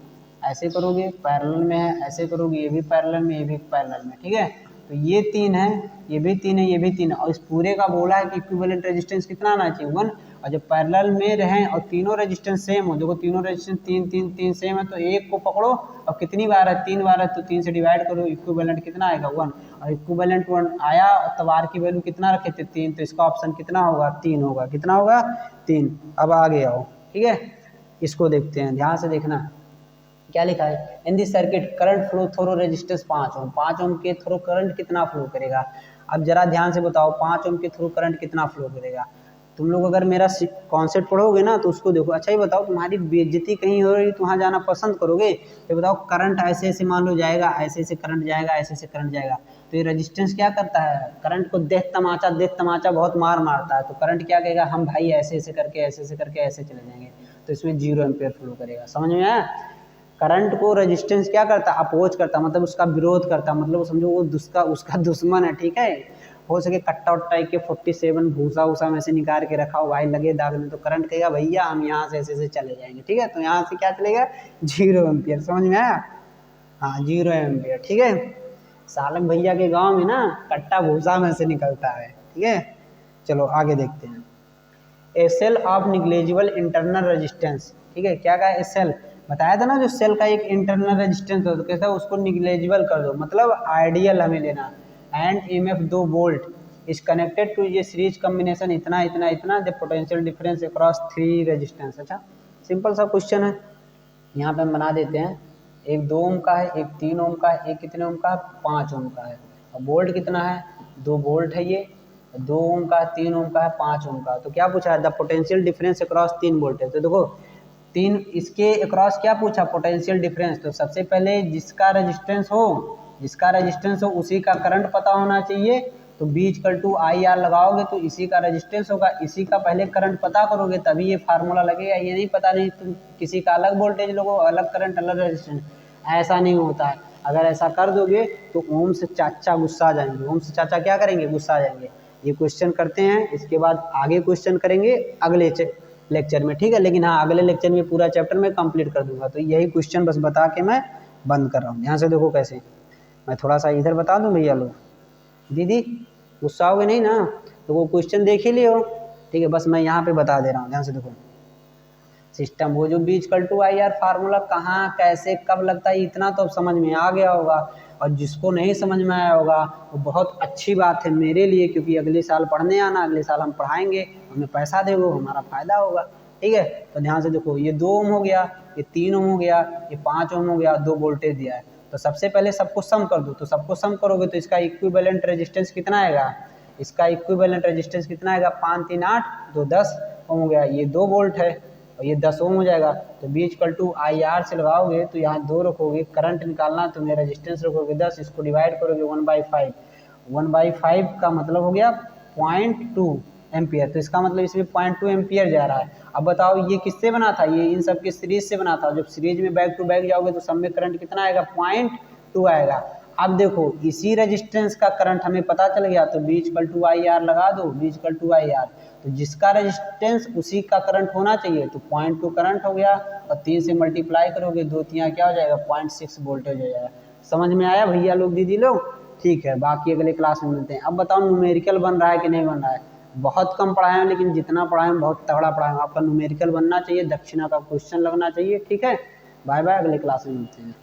ऐसे करोगे पैरेलल में है, ऐसे करोगे ये भी पैरेलल में, ये भी पैरेलल में, ठीक है। तो ये 3 है, ये भी 3 है, ये भी 3 है, और इस पूरे का बोला है कि इक्विवेलेंट रेजिस्टेंस कितना आना चाहिए? 1। और जब पैरेलल में रहें और तीनों रेजिस्टेंस सेम हो, देखो तीनों रेजिस्टेंस 3 3 3 सेम है, तो एक को पकड़ो और कितनी बार है? 3 बार है, तो 3 से डिवाइड करो, इक्विवेलेंट कितना आएगा? 1। और इक्विवेलेंट 1 आया, तब आर की वैल्यू कितना रखे थे? 3। तो इसका ऑप्शन कितना होगा? 3 होगा। कितना होगा? 3। अब आगे आओ, ठीक है, इसको देखते हैं, ध्यान से देखना क्या लिखा है। In this circuit current flow through resistance 5 ओम। 5 ओम के थ्रू करंट कितना फ्लो करेगा? अब जरा ध्यान से बताओ, 5 ओम के थ्रू करंट कितना फ्लो करेगा? तुम लोग अगर मेरा कॉन्सेप्ट पढ़ोगे ना तो उसको देखो। अच्छा ये बताओ, तुम्हारी बेइज्जती कहीं हो रही तो वहाँ जाना पसंद करोगे? तो बताओ, करंट ऐसे ऐसे मान लो जाएगा, ऐसे ऐसे करंट जाएगा, ऐसे ऐसे करंट जाएगा। तो ये रेजिस्टेंस क्या करता है? करंट को देख तमाचा बहुत मार मारता है। तो करंट क्या कहेगा? हम भाई ऐसे ऐसे करके, ऐसे ऐसे करके ऐसे चले जाएंगे। तो इसमें 0 एम्पियर फ्लो करेगा। समझ में आया? करंट को रेजिस्टेंस क्या करता है? अपोज करता, मतलब उसका विरोध करता, मतलब समझो वो उसका दुश्मन है, ठीक है। हो सके कट्टा उट्टा के 47 भूसा वूसा में से निकाल के रखा हो, भाई लगे दाग में, तो करंट कहेगा भैया हम यहाँ से ऐसे ऐसे चले जाएंगे, ठीक है। तो यहाँ से क्या चलेगा? 0 एम्पियर। समझ में आया? हाँ 0 एम्पियर, ठीक है। सालक भैया के गाँव में ना कट्टा भूसा में से निकलता है, ठीक है। चलो आगे देखते हैं। A cell of negligible internal resistance, ठीक है। क्या कहा? ए सेल बताया था ना, जो सेल का एक इंटरनल रेजिस्टेंस हो तो कैसा उसको निग्लेजिबल कर दो, मतलब आइडियल हमें लेना। And EMF 2 volt is connected to ये सीरीज कॉम्बिनेशन इतना इतना इतना the potential difference across 3 resistance. अच्छा सिंपल सा क्वेश्चन है, यहाँ पे हम बना देते हैं। एक 2 ओम का है, एक 3 ओम का है, एक कितने ओम का है? 5 ओम का है। और वोल्ट कितना है? 2 वोल्ट है ये। 2 ओम का, 3 ओम का है, 5 ओम का। तो क्या पूछा है? The potential difference across 3 volt है। तो देखो 3 इसके अक्रॉस क्या पूछा? Potential difference. तो सबसे पहले जिसका रेजिस्टेंस हो उसी का करंट पता होना चाहिए। तो B = IR लगाओगे तो इसी का रेजिस्टेंस होगा, इसी का पहले करंट पता करोगे तभी ये फार्मूला लगेगा। ये नहीं पता नहीं तुम किसी का अलग वोल्टेज लोगो, अलग करंट, अलग रेजिस्टेंस, ऐसा नहीं होता है। अगर ऐसा कर दोगे तो ओम से चाचा गुस्सा आ जाएंगे। ओम से चाचा क्या करेंगे? गुस्सा आ जाएंगे। ये क्वेश्चन करते हैं, इसके बाद आगे क्वेश्चन करेंगे अगले लेक्चर में, ठीक है। लेकिन हाँ, अगले लेक्चर में पूरा चैप्टर मैं कंप्लीट कर दूंगा। तो यही क्वेश्चन बस बता के मैं बंद कर रहा हूँ। ध्यान से देखो कैसे, मैं थोड़ा सा इधर बता दूँ भैया लोग, दीदी गुस्सा होगे नहीं ना, तो वो क्वेश्चन देख ही लियो, ठीक है। बस मैं यहाँ पे बता दे रहा हूँ, ध्यान से देखो। सिस्टम, वो जो V equal to I R formula कहाँ कैसे कब लगता है, इतना तो अब समझ में आ गया होगा। और जिसको नहीं समझ में आया होगा वो बहुत अच्छी बात है मेरे लिए, क्योंकि अगले साल पढ़ने आना, अगले साल हम पढ़ाएंगे, हमें पैसा देगा, हमारा फायदा होगा, ठीक है। तो ध्यान से देखो, ये 2 ओम हो गया, ये 3 ओम हो गया, ये 5 ओम हो गया, 2 वोल्टेज दिया है। तो सबसे पहले सबको सम कर दो, तो सबको सम करोगे तो इसका इक्विवेलेंट रेजिस्टेंस कितना आएगा, इसका इक्विवेलेंट रेजिस्टेंस कितना आएगा, 5 3 8 2 10 ओम हो गया, ये 2 वोल्ट है और ये 10 ओम हो जाएगा। तो V equal to I R से लगाओगे तो यहाँ 2 रखोगे, करंट निकालना तो मेरा रेजिस्टेंस रखोगे 10, इसको डिवाइड करोगे 1/5, 1/5 का मतलब हो गया 0.2 एम्पियर। तो इसका मतलब इसमें 0.2 एम्पियर जा रहा है। अब बताओ ये किससे बना था, ये इन सब के सीरीज से बना था। जब सीरीज में बैक टू बैक जाओगे तो सब में करंट कितना आएगा, 0.2 आएगा। अब देखो इसी रेजिस्टेंस का करंट हमें पता चल गया, तो V equal to I R लगा दो, V equal to I R, तो जिसका रेजिस्टेंस उसी का करंट होना चाहिए। तो 0.2 करंट हो गया और 3 से मल्टीप्लाई करोगे, 2 3 क्या हो जाएगा, 0.6 वोल्टेज हो जाएगा। समझ में आया भैया लोग, दीदी लोग, ठीक है। बाकी अगले क्लास में मिलते हैं। अब बताओ न्यूमेरिकल बन रहा है कि नहीं बन रहा है। बहुत कम पढ़ाए हैं, लेकिन जितना पढ़ाए हैं बहुत तगड़ा पढ़ाए हैं। आपका न्यूमेरिकल बनना चाहिए, दक्षिणा का क्वेश्चन लगना चाहिए, ठीक है। बाय बाय, अगले क्लास में मिलते हैं।